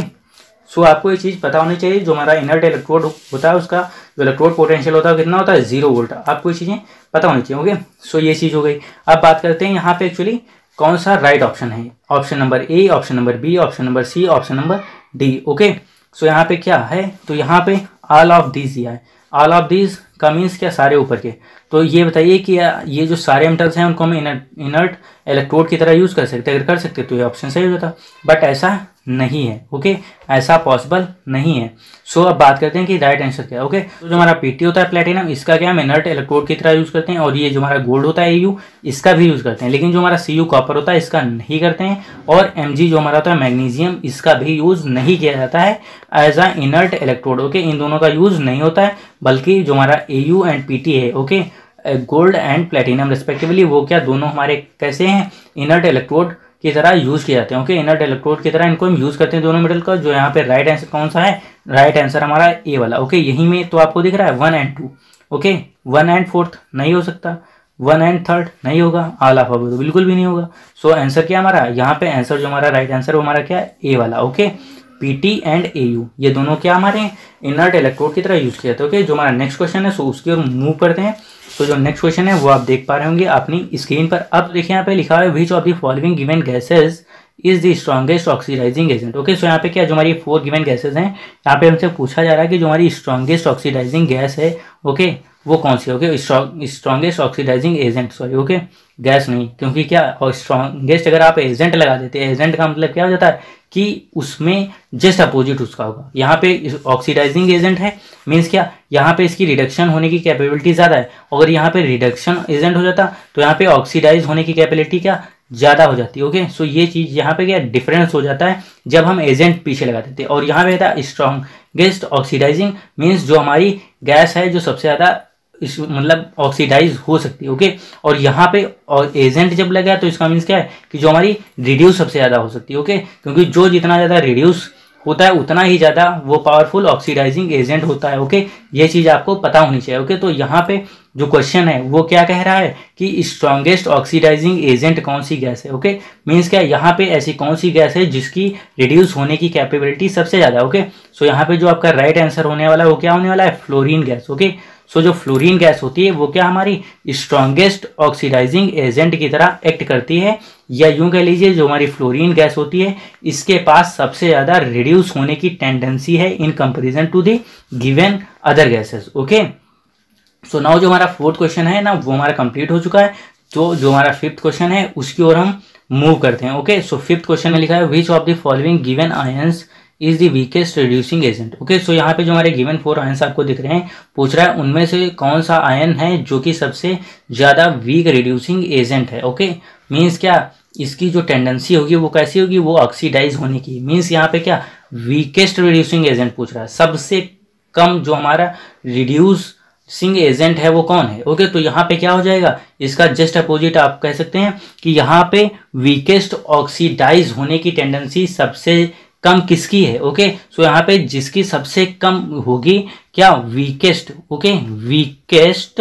सो आपको ये चीज़ पता होनी चाहिए, जो हमारा इनर्ट इलेक्ट्रोड होता है उसका जो इलेक्ट्रोड पोटेंशियल होता है कितना होता है, 0 वोल्ट। आपको ये चीज़ें पता होनी चाहिए। ओके, सो ये चीज़ हो गई। अब बात करते हैं यहाँ पे एक्चुअली कौन सा राइट ऑप्शन है, option number A, option number B, option number C, option number D। Okay, so यहाँ पे क्या है, तो यहाँ पे ऑल ऑफ दीज दिया है। ऑल ऑफ दीज का मीन्स क्या, सारे ऊपर के। तो ये बताइए कि ये जो सारे मेटल्स हैं उनको हम इनर्ट इलेक्ट्रोड की तरह यूज कर सकते हैं। अगर कर सकते तो ये ऑप्शन सही होता, बट ऐसा नहीं है। ओके, ऐसा पॉसिबल नहीं है। सो अब बात करते हैं कि राइट आंसर क्या है। ओके, तो जो हमारा PT होता है प्लेटिनम, इसका क्या हम इनर्ट इलेक्ट्रोड की तरह यूज करते हैं। और ये जो हमारा गोल्ड होता है AU, इसका भी यूज करते हैं। लेकिन जो हमारा CU कॉपर होता है इसका नहीं करते हैं। और MG जो हमारा होता है मैग्नीशियम, इसका भी यूज नहीं किया जाता है as a inert electrode. Okay, इन दोनों का यूज नहीं होता है, बल्कि जो हमारा AU एंड PT है, okay, gold and platinum respectively, वो क्या दोनों हमारे कैसे हैं, इनर्ट इलेक्ट्रोड की तरह यूज किए जाते हैं। ओके, इनर्ट इलेक्ट्रोड की तरह इनको हम यूज करते हैं दोनों मेटल का। जो यहाँ पे राइट आंसर कौन सा है, राइट आंसर हमारा A वाला। ओके, यही में तो आपको दिख रहा है 1 एंड 2। ओके, 1 एंड 4th नहीं हो सकता, 1 एंड 3rd नहीं होगा, ऑल ऑफ अबव तो बिल्कुल भी नहीं होगा। सो आंसर क्या हमारा यहाँ पे, आंसर जो हमारा राइट आंसर वो हमारा क्या है, A वाला। ओके, PT एंड AU ये दोनों क्या हमारे इनर्ट इलेक्ट्रोड की तरह यूज किया जाते हैं। ओके, जो हमारा नेक्स्ट क्वेश्चन है सो उसकी ओर मूव करते हैं। तो जो नेक्स्ट क्वेश्चन है वो आप देख पा रहे होंगे अपनी स्क्रीन पर। अब देखिए यहाँ पे लिखा है which of the following given gases is the strongest oxidising agent. Okay, so यहाँ पे क्या जो हमारी 4 गिवन गैसेज हैं, यहाँ पे हमसे पूछा जा रहा है कि जो हमारी स्ट्रॉन्गेस्ट ऑक्सीडाइजिंग गैस है, ओके, वो कौन सी है। Okay, strongest oxidising agent, sorry, okay, gas नहीं, क्योंकि क्या स्ट्रॉन्गेस्ट अगर आप एजेंट लगा देते हैं, एजेंट का मतलब क्या हो जाता है कि उसमें जस्ट अपोजिट उसका होगा। यहाँ पे ऑक्सीडाइजिंग एजेंट है मीन्स क्या, यहाँ पे इसकी रिडक्शन होने की कैपेबिलिटी ज़्यादा है। अगर यहाँ पे रिडक्शन एजेंट हो जाता तो यहाँ पे ऑक्सीडाइज होने की कैपेबिलिटी क्या ज़्यादा हो जाती है। ओके, सो ये चीज़ यहाँ पे क्या डिफरेंस हो जाता है जब हम एजेंट पीछे लगा देते हैं। और यहाँ पे था स्ट्रॉन्गेस्ट ऑक्सीडाइजिंग मीन्स जो हमारी गैस है जो सबसे ज़्यादा मतलब ऑक्सीडाइज हो सकती है। ओके, और यहाँ पे और एजेंट जब लगा तो इसका मीन्स क्या है कि जो हमारी रिड्यूस सबसे ज़्यादा हो सकती है। ओके, क्योंकि जो जितना ज़्यादा रिड्यूस होता है उतना ही ज़्यादा वो पावरफुल ऑक्सीडाइजिंग एजेंट होता है। ओके, ये चीज़ आपको पता होनी चाहिए। ओके, तो यहाँ पे जो क्वेश्चन है वो क्या कह रहा है कि स्ट्रॉन्गेस्ट ऑक्सीडाइजिंग एजेंट कौन सी गैस है। ओके, मीन्स क्या यहाँ पे ऐसी कौन सी गैस है जिसकी रिड्यूस होने की कैपेबिलिटी सबसे ज़्यादा। ओके, सो यहाँ पे जो आपका राइट आंसर होने वाला है वो क्या होने वाला है, फ्लोरीन गैस। ओके, सो जो फ्लोरीन गैस होती है वो क्या हमारी स्ट्रॉन्गेस्ट ऑक्सीडाइजिंग एजेंट की तरह एक्ट करती है, या यूं कह लीजिए जो हमारी फ्लोरीन गैस होती है इसके पास सबसे ज़्यादा रिड्यूस होने की टेंडेंसी है in comparison to the given other gases. Okay, so now जो हमारा फोर्थ क्वेश्चन है ना वो हमारा कंप्लीट हो चुका है। तो जो हमारा फिफ्थ क्वेश्चन है उसकी ओर हम मूव करते हैं। ओके, सो फिफ्थ क्वेश्चन में लिखा है which of the following given ions is the weakest reducing agent. Okay, so यहाँ पे जो हमारे गिवन 4 आयंस आपको दिख रहे हैं, पूछ रहा है उनमें से कौन सा आयन है जो कि सबसे ज़्यादा वीक रिड्यूसिंग एजेंट है। ओके, मीन्स क्या इसकी जो टेंडेंसी होगी वो कैसी होगी, वो ऑक्सीडाइज होने की। मीन्स यहाँ पे क्या वीकेस्ट रिड्यूसिंग एजेंट पूछ रहा है, सबसे कम जो हमारा रिड्यूसिंग एजेंट है वो कौन है। ओके, तो यहाँ पे क्या हो जाएगा, इसका जस्ट अपोजिट आप कह सकते हैं कि यहाँ पे वीकेस्ट ऑक्सीडाइज होने की टेंडेंसी सबसे कम किसकी है। ओके, सो यहाँ पे जिसकी सबसे कम होगी क्या वीकेस्ट, ओके वीकेस्ट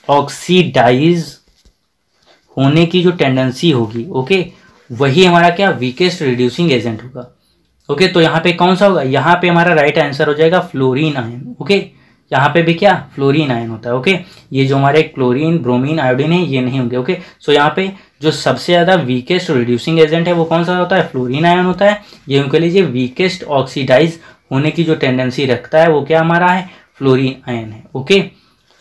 ऑक्सीडाइज होने की जो टेंडेंसी होगी, ओके वही हमारा क्या वीकेस्ट रिड्यूसिंग एजेंट होगा। ओके, तो यहाँ पे कौन सा होगा, यहाँ पे हमारा राइट आंसर हो जाएगा फ्लोरीन आयन। ओके, यहाँ पे भी क्या फ्लोरीन आयन होता है। ओके, ये जो हमारे क्लोरीन ब्रोमीन आयोडीन है ये नहीं होंगे। ओके, सो यहाँ पे जो सबसे ज़्यादा वीकेस्ट रिड्यूसिंग एजेंट है वो कौन सा होता है, फ्लोरीन आयन होता है। ये कह लीजिए वीकेस्ट ऑक्सीडाइज होने की जो टेंडेंसी रखता है वो क्या हमारा है, फ्लोरीन आयन है। ओके,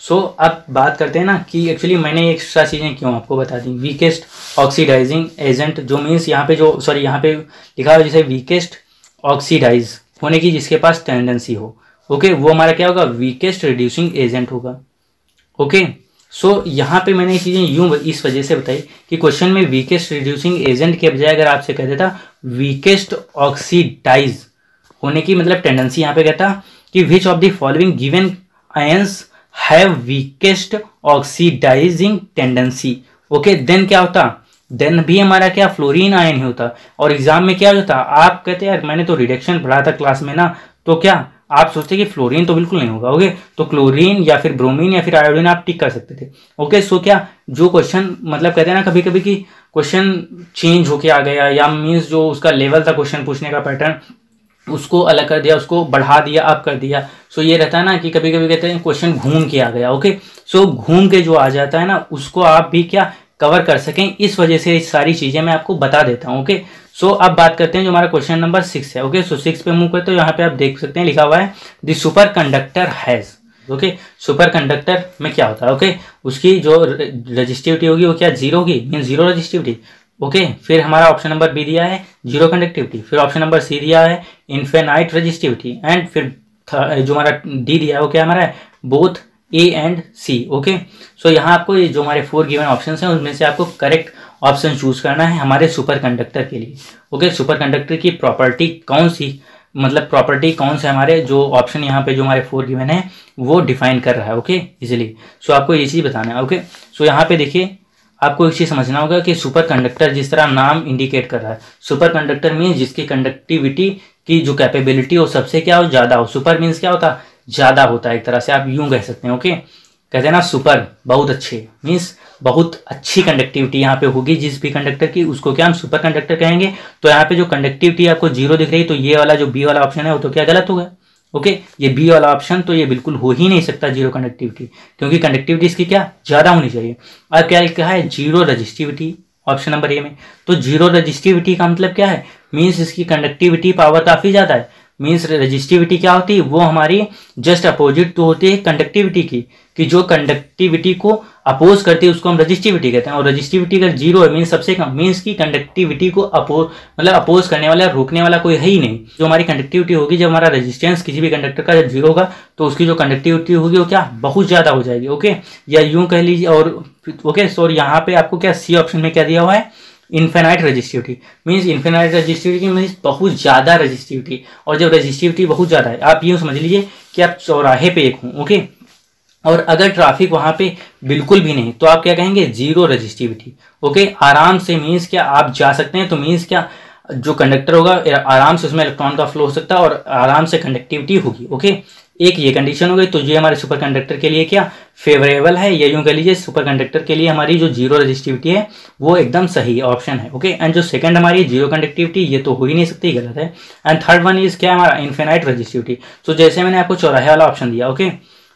सो अब बात करते हैं ना कि एक्चुअली मैंने एक्स्ट्रा चीज़ें क्यों आपको बता दी। वीकेस्ट ऑक्सीडाइजिंग एजेंट जो मीन्स यहाँ पे जो सॉरी यहाँ पे लिखा हुआ जैसे वीकेस्ट ऑक्सीडाइज होने की जिसके पास टेंडेंसी हो, ओके वो हमारा क्या होगा, वीकेस्ट रिड्यूसिंग एजेंट होगा। ओके, सो यहाँ पे मैंने ये चीज़ें यूँ इस वजह से बताई कि क्वेश्चन में वीकेस्ट रिड्यूसिंग एजेंट के बजाय अगर आपसे कह देता वीकेस्ट ऑक्सीडाइज होने की मतलब टेंडेंसी, यहाँ पे कहता कि which of the following given ions have weakest oxidising tendency. Okay, then क्या होता, देन भी हमारा क्या फ्लोरीन आयन ही होता। और एग्जाम में क्या होता, आप कहते यार मैंने तो रिडक्शन पढ़ा था क्लास में ना, तो क्या आप सोचते कि फ्लोरीन तो बिल्कुल नहीं होगा। ओके, तो क्लोरीन या फिर ब्रोमीन या फिर आयोडीन आप टिक कर सकते थे। ओके, सो क्या जो क्वेश्चन मतलब कहते हैं ना कभी कभी कि क्वेश्चन चेंज होके आ गया, या मीन्स जो उसका लेवल था क्वेश्चन पूछने का पैटर्न उसको अलग कर दिया, उसको बढ़ा दिया, अप कर दिया। सो ये रहता है ना कि कभी कभी कहते हैं क्वेश्चन घूम के आ गया। ओके, सो घूम के जो आ जाता है ना उसको आप भी क्या कवर कर सकें, इस वजह से सारी चीज़ें मैं आपको बता देता हूँ। ओके, सो अब बात करते हैं जो हमारा क्वेश्चन नंबर 6 है। ओके, सो 6 पे मूव करते हो, यहाँ पे आप देख सकते हैं लिखा हुआ है the super conductor has. Okay, super conductor में क्या होता है, ओके उसकी जो रजिस्टिविटी होगी वो क्या जीरो होगी, मीन जीरो रजिस्टिविटी। ओके, फिर हमारा ऑप्शन नंबर बी दिया है जीरो कंडक्टिविटी, फिर ऑप्शन नंबर सी दिया है इन्फिनाइट रजिस्टिविटी, एंड फिर जो हमारा डी दिया है वो क्या हमारा है both A and C. Okay, so यहाँ आपको ये जो हमारे 4 गिवन ऑप्शंस हैं उनमें से आपको करेक्ट ऑप्शन चूज करना है हमारे सुपर कंडक्टर के लिए। ओके, सुपर कंडक्टर की प्रॉपर्टी कौन सी, मतलब प्रॉपर्टी कौन से हमारे जो ऑप्शन यहाँ पे जो हमारे 4 गिवन है वो डिफाइन कर रहा है। ओके, इजीली सो आपको ये चीज़ बताना है। ओके, सो यहाँ पे देखिए आपको एक चीज़ समझना होगा कि सुपर कंडक्टर जिस तरह नाम इंडिकेट कर रहा है, सुपर कंडक्टर मीन्स जिसकी कंडक्टिविटी की जो कैपेबिलिटी हो सबसे क्या हो, ज़्यादा हो। सुपर मीन्स क्या होता, ज़्यादा होता है, एक तरह से आप यूं कह सकते हैं। ओके, कहते हैं ना सुपर बहुत अच्छे, मीन्स बहुत अच्छी कंडक्टिविटी यहाँ पे होगी जिस भी कंडक्टर की, उसको क्या हम सुपर कंडक्टर कहेंगे। तो यहाँ पे जो कंडक्टिविटी आपको जीरो दिख रही है तो ये वाला जो बी वाला ऑप्शन है वो तो क्या गलत होगा। ओके, ये बी वाला ऑप्शन तो ये बिल्कुल हो ही नहीं सकता जीरो कंडक्टिविटी, क्योंकि कंडक्टिविटी इसकी क्या ज़्यादा होनी चाहिए। और क्या लिखा है zero resistivity option number A में, तो जीरो रजिस्टिविटी का मतलब क्या है, मीन्स इसकी कंडक्टिविटी पावर काफ़ी ज़्यादा है। मीन्स रजिस्टिविटी क्या होती है, वो हमारी जस्ट अपोजिट तो होती है कंडक्टिविटी की, कि जो कंडक्टिविटी को अपोज करती है उसको हम रजिस्टिविटी कहते हैं। और रजिस्टिविटी अगर जीरो है मीन्स सबसे कम, मीन्स की कंडक्टिविटी को अपोज करने वाला रोकने वाला कोई है ही नहीं। जो हमारी कंडक्टिविटी होगी, जब हमारा रेजिस्टेंस किसी भी कंडक्टर का जब जीरो होगा तो उसकी जो कंडक्टिविटी होगी वो क्या बहुत ज़्यादा हो जाएगी। ओके, या यूँ कह लीजिए। और ओके, सो यहाँ पे आपको क्या सी ऑप्शन में क्या दिया हुआ है infinite resistivity, means infinite resistivity means बहुत ज़्यादा रजिस्टिविटी। और जब रजिस्टिविटी बहुत ज़्यादा है, आप यूँ समझ लीजिए कि आप चौराहे पे एक हूँ। ओके, और अगर ट्रैफिक वहाँ पे बिल्कुल भी नहीं तो आप क्या कहेंगे जीरो रजिस्टिविटी। ओके, आराम से मीन्स क्या आप जा सकते हैं, तो मीन्स क्या जो कंडक्टर होगा आराम से उसमें इलेक्ट्रॉन का फ्लो हो सकता है और आराम से कंडक्टिविटी होगी। ओके, एक ये कंडीशन हो गई, तो ये हमारे सुपर कंडक्टर के लिए क्या फेवरेबल है, या यूँ कह लीजिए सुपर कंडक्टर के लिए हमारी जो जीरो रजिस्टिविटी है वो एकदम सही ऑप्शन है। ओके, एंड जो सेकंड हमारी जीरो कंडक्टिविटी ये तो हो ही नहीं सकती, गलत है। एंड थर्ड वन इज क्या हमारा इन्फिनाइट रजिस्टिविटी। तो जैसे मैंने आपको चौराहे वाला ऑप्शन दिया, ओके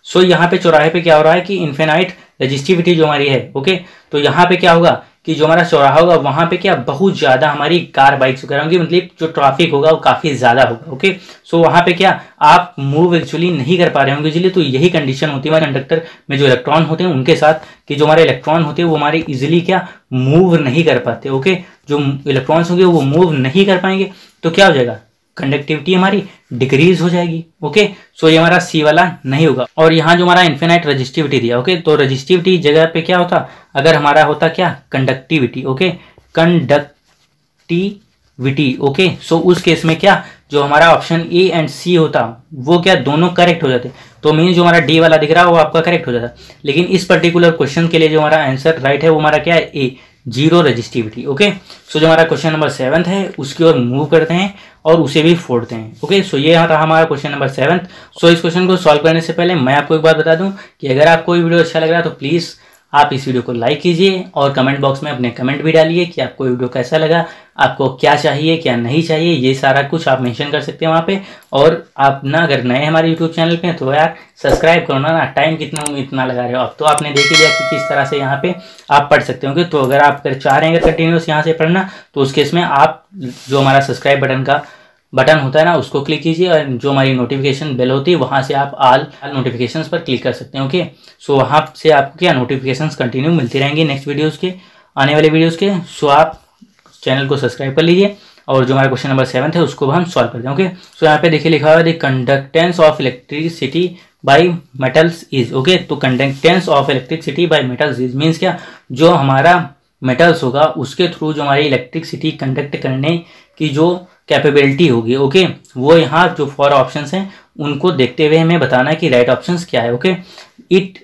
सो यहाँ पे चौराहे पे क्या हो रहा है कि इन्फिनाइट रजिस्टिविटी जो हमारी है, ओके, तो यहाँ पे क्या होगा कि जो हमारा चौराहा होगा वहाँ पे क्या बहुत ज़्यादा हमारी कार बाइक्स वगैरह होंगी, मतलब जो ट्रैफिक होगा वो काफ़ी ज़्यादा होगा, ओके। सो वहाँ पे क्या आप मूव एक्चुअली नहीं कर पा रहे होंगे इजीली, तो यही कंडीशन होती है हमारे कंडक्टर में जो इलेक्ट्रॉन होते हैं उनके साथ, कि जो हमारे इलेक्ट्रॉन होते हैं वो हमारे इजीली क्या मूव नहीं कर पाते, ओके। जो इलेक्ट्रॉन्स होंगे वो मूव नहीं कर पाएंगे, तो क्या हो जाएगा, कंडक्टिविटी हमारी डिक्रीज हो जाएगी, ओके। सो ये हमारा सी वाला नहीं होगा। और यहाँ जो हमारा इन्फिनाइट रजिस्टिविटी दिया, ओके, तो रजिस्टिविटी जगह पे क्या होता, अगर हमारा होता क्या conductivity, okay, conductivity, okay. So उस केस में क्या जो हमारा ऑप्शन ए एंड सी होता वो क्या दोनों करेक्ट हो जाते, तो मीन जो हमारा डी वाला दिख रहा है वो आपका करेक्ट हो जाता। लेकिन इस पर्टिकुलर क्वेश्चन के लिए जो हमारा आंसर राइट है वो हमारा क्या है, ए, जीरो रजिस्टिविटी, ओके। सो जो हमारा क्वेश्चन नंबर 7 है उसकी ओर मूव करते हैं और उसे भी फोड़ते हैं, ओके। सो ये रहा हमारा क्वेश्चन नंबर 7। सो इस क्वेश्चन को सॉल्व करने से पहले मैं आपको एक बात बता दूं कि अगर आपको ये वीडियो अच्छा लग रहा है तो प्लीज़ आप इस वीडियो को लाइक कीजिए और कमेंट बॉक्स में अपने कमेंट भी डालिए कि आपको वीडियो कैसा लगा, आपको क्या चाहिए क्या नहीं चाहिए, ये सारा कुछ आप मेंशन कर सकते हैं वहाँ पे। और आप ना अगर नए हमारे यूट्यूब चैनल पे हैं तो यार सब्सक्राइब करो ना, टाइम इतना लगा रहे हो आप, तो आपने देख ही लिया कि किस तरह से यहाँ पे आप पढ़ सकते होंगे। तो अगर आप चाह रहे हैं कंटिन्यूस यहाँ से पढ़ना तो उस केस में आप जो हमारा सब्सक्राइब बटन होता है ना उसको क्लिक कीजिए और जो हमारी नोटिफिकेशन बेल होती है वहाँ से आप ऑल नोटिफिकेशंस पर क्लिक कर सकते हैं, ओके। सो वहाँ से आपको क्या नोटिफिकेशंस कंटिन्यू मिलती रहेंगी नेक्स्ट वीडियोस के, आने वाले वीडियोस के। सो आप चैनल को सब्सक्राइब कर लीजिए और जो हमारा क्वेश्चन नंबर 7 है उसको हम सॉल्व करते हैं, ओके। सो यहाँ पे देखिए लिखा हुआ है the conductance of electricity by metals is, okay. तो conductance of electricity by metals is means क्या जो हमारा मेटल्स होगा उसके थ्रू जो हमारी इलेक्ट्रिसिटी कंडक्ट करने की जो कैपेबिलिटी होगी, ओके, वो यहाँ जो 4 ऑप्शंस हैं उनको देखते हुए हमें बताना है कि राइट ऑप्शंस क्या है, ओके। इट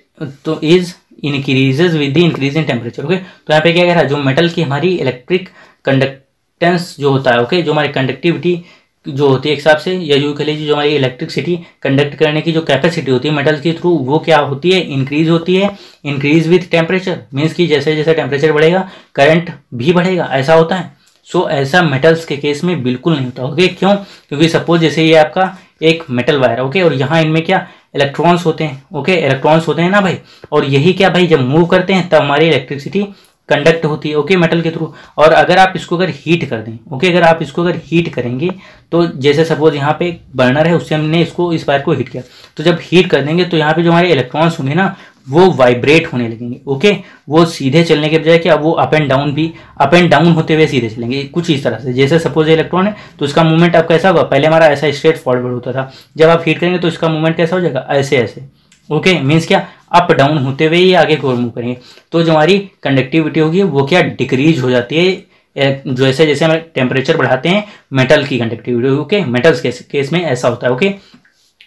तो is increases with the increase in temperature, okay. तो यहाँ पे क्या कह रहा है जो मेटल की हमारी इलेक्ट्रिक कंडक्टेंस जो होता है, ओके, जो हमारी कंडक्टिविटी जो होती है एक हिसाब से, या यूँ कह लीजिए जो हमारी इलेक्ट्रिसिटी कंडक्ट करने की जो कैपेसिटी होती है मेटल के थ्रू वो क्या होती है, इंक्रीज होती है, इंक्रीज विथ टेम्परेचर मीन्स कि जैसे जैसे टेम्परेचर बढ़ेगा करंट भी बढ़ेगा, ऐसा होता है। सो ऐसा मेटल्स के केस में बिल्कुल नहीं होता, ओके। क्यों, क्योंकि सपोज जैसे ये आपका एक मेटल वायर है, ओके, और यहाँ इनमें क्या इलेक्ट्रॉन्स होते हैं, ओके, इलेक्ट्रॉन्स होते हैं ना भाई, और यही क्या भाई जब मूव करते हैं तब हमारी इलेक्ट्रिसिटी कंडक्ट होती है, ओके, मेटल के थ्रू। और अगर आप इसको अगर हीट कर दें, ओके, अगर आप इसको अगर हीट करेंगे तो जैसे सपोज यहाँ पे एक बर्नर है उससे हमने इसको इस वायर को हीट किया, तो जब हीट कर देंगे तो यहाँ पे जो हमारे इलेक्ट्रॉन्स होंगे ना वो वाइब्रेट होने लगेंगे, ओके। वो सीधे चलने के बजाय क्या वो अप एंड डाउन होते हुए सीधे चलेंगे, कुछ इस तरह से। जैसे सपोज इलेक्ट्रॉन है तो उसका मूवमेंट आपका ऐसा होगा, पहले हमारा ऐसा स्ट्रेट फॉरवर्ड होता था, जब आप हीट करेंगे तो इसका मूवमेंट कैसा हो जाएगा, ऐसे ऐसे, ओके। मीन्स क्या अप डाउन होते हुए ही आगे की ओर मूव करेंगे, तो जो हमारी कंडक्टिविटी होगी वो क्या डिक्रीज हो जाती है जैसे जैसे हम टेम्परेचर बढ़ाते हैं मेटल की कंडक्टिविटी, ओके। मेटल्स के केस में ऐसा होता है, ओके।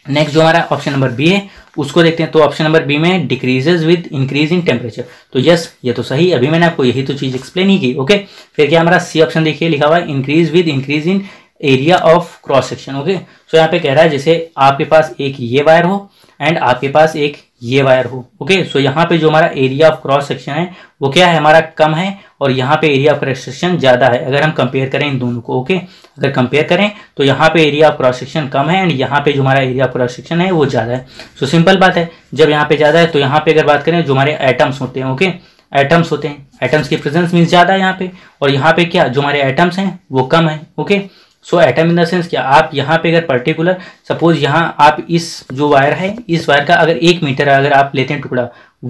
नेक्स्ट जो हमारा ऑप्शन नंबर बी है उसको देखते हैं। तो ऑप्शन नंबर बी में decreases with increase in temperature, तो यस ये तो सही, अभी मैंने आपको यही तो चीज एक्सप्लेन ही की, ओके। फिर क्या हमारा सी ऑप्शन देखिए लिखा हुआ है increase with increase in area of cross section, okay. So यहाँ पे कह रहा है जैसे आपके पास एक ये वायर हो एंड आपके पास एक ये वायर हो, ओके। सो यहाँ पे जो हमारा एरिया ऑफ क्रॉस सेक्शन है वो क्या है हमारा कम है और यहाँ पे एरिया ऑफ क्रॉस सेक्शन ज़्यादा है, अगर हम कंपेयर करें इन दोनों को, ओके। अगर कंपेयर करें तो यहाँ पे एरिया ऑफ क्रॉस सेक्शन कम है एंड यहाँ पे जो हमारा एरिया ऑफ क्रॉस सेक्शन है वो ज़्यादा है। सो सिंपल बात है, जब यहाँ पे ज़्यादा है तो यहाँ पे अगर बात करें जो हमारे एटम्स होते हैं, ओके, एटम्स होते हैं, एटम्स की प्रेजेंस मीन्स ज़्यादा है यहाँ पे, और यहाँ पे क्या जो हमारे एटम्स हैं वो कम है, okay. So atom in the sense क्या आप यहाँ पे अगर पर्टिकुलर सपोज यहाँ आप इस जो वायर है इस वायर का अगर 1 मीटर अगर आप लेते हैं टुकड़ा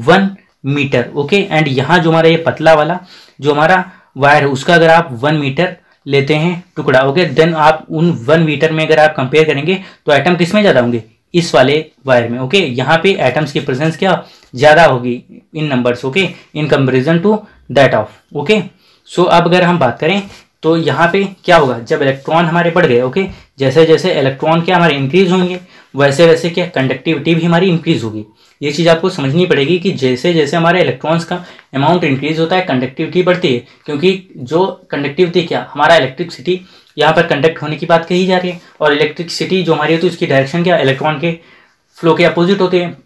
1 मीटर, ओके, एंड यहाँ जो हमारा ये पतला वाला जो हमारा वायर है उसका अगर आप 1 मीटर लेते हैं टुकड़ा, ओके, देन आप उन 1 मीटर में अगर आप कंपेयर करेंगे तो एटम किस में ज़्यादा होंगे, इस वाले वायर में, ओके। यहाँ पे एटम्स की प्रेजेंस क्या ज़्यादा होगी in numbers, okay, in comparison to that of, okay. So अब अगर हम बात करें तो यहाँ पे क्या होगा जब इलेक्ट्रॉन हमारे बढ़ गए, ओके, जैसे जैसे इलेक्ट्रॉन क्या हमारे इंक्रीज होंगे वैसे वैसे क्या कंडक्टिविटी भी हमारी इंक्रीज होगी। ये चीज़ आपको समझनी पड़ेगी कि जैसे जैसे हमारे इलेक्ट्रॉन्स का अमाउंट इंक्रीज होता है कंडक्टिविटी बढ़ती है, क्योंकि जो कंडक्टिविटी क्या हमारा इलेक्ट्रिसिटी यहाँ पर कंडक्ट होने की बात कही जा रही है, और इलेक्ट्रिसिटी जो हमारी है तो इसकी डायरेक्शन क्या इलेक्ट्रॉन के फ्लो के अपोजिट होते हैं।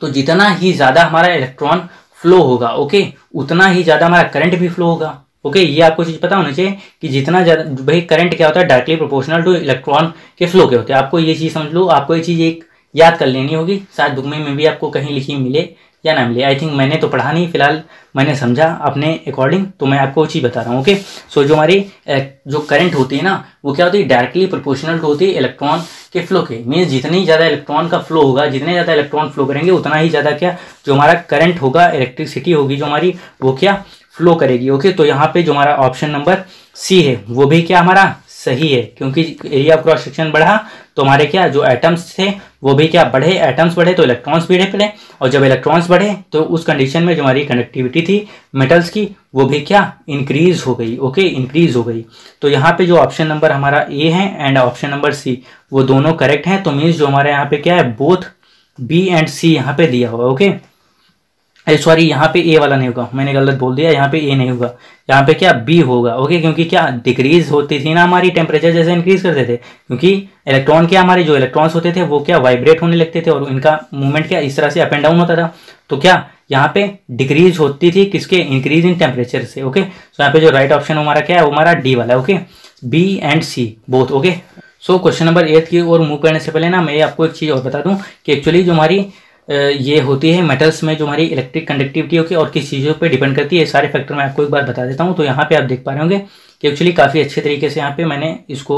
तो जितना ही ज़्यादा हमारा इलेक्ट्रॉन फ्लो होगा, ओके, उतना ही ज़्यादा हमारा करंट भी फ्लो होगा, ओके। ये आपको चीज़ पता होना चाहिए कि जितना ज़्यादा भाई करंट क्या होता है डायरेक्टली प्रोपोर्शनल टू इलेक्ट्रॉन के फ्लो के होते हैं। आपको ये चीज़ समझ लो, आपको ये चीज़ एक याद कर लेनी होगी, शायद बुक में भी आपको कहीं लिखी मिले या ना मिले। आई थिंक मैंने तो पढ़ा नहीं, फिलहाल मैंने समझा अपने अकॉर्डिंग, तो मैं आपको वो चीज़ बता रहा हूँ। ओके, सो जो हमारी जो करंट होती है ना, वो क्या होती है, डायरेक्टली प्रोपोर्शनल होती है इलेक्ट्रॉन के फ्लो के। मीन्स जितनी ज़्यादा इलेक्ट्रॉन का फ्लो होगा, जितने ज़्यादा इलेक्ट्रॉन फ्लो करेंगे, उतना ही ज़्यादा क्या जो हमारा करंट होगा, इलेक्ट्रिसिटी होगी जो हमारी, वो क्या फ्लो करेगी। ओके, तो यहाँ पे जो हमारा ऑप्शन नंबर सी है वो भी क्या हमारा सही है, क्योंकि एरिया ऑफ क्रॉस सेक्शन बढ़ा तो हमारे क्या जो एटम्स थे वो भी क्या बढ़े, एटम्स बढ़े तो इलेक्ट्रॉन्स भी बढ़े, और जब इलेक्ट्रॉन्स बढ़े तो उस कंडीशन में जो हमारी कंडक्टिविटी थी मेटल्स की वो भी क्या इंक्रीज हो गई। ओके, इंक्रीज हो गई। तो यहाँ पे जो ऑप्शन नंबर हमारा ए है एंड ऑप्शन नंबर सी वो दोनों करेक्ट हैं। तो मीन्स जो हमारे यहाँ पे क्या है, बोथ बी एंड सी यहाँ पे दिया हुआ। ओके, सॉरी यहाँ पे ए वाला नहीं होगा, मैंने गलत बोल दिया, यहाँ पे ए नहीं होगा, यहाँ पे क्या बी होगा। ओके, क्योंकि क्या डिक्रीज होती थी ना हमारी टेम्परेचर जैसे इंक्रीज करते थे, क्योंकि इलेक्ट्रॉन क्या हमारे जो इलेक्ट्रॉन्स होते थे वो क्या वाइब्रेट होने लगते थे और इनका मूवमेंट क्या इस तरह से अप एंड डाउन होता था। तो क्या यहाँ पे डिक्रीज होती थी किसके, इंक्रीज इन टेम्परेचर से। ओके, तो यहाँ पे जो राइट ऑप्शन हमारा क्या है, वो हमारा डी वाला है। Okay, B and C both. Okay, so question number 8 की ओर मूव करने से पहले ना मैं आपको एक चीज़ और बता दूं कि एक्चुअली जो हमारी ये होती है मेटल्स में जो हमारी इलेक्ट्रिक कंडक्टिविटी होगी और किस चीज़ों पे डिपेंड करती है, सारे फैक्टर मैं आपको एक बार बता देता हूँ। तो यहाँ पे आप देख पा रहे होंगे कि एक्चुअली काफ़ी अच्छे तरीके से यहाँ पे मैंने इसको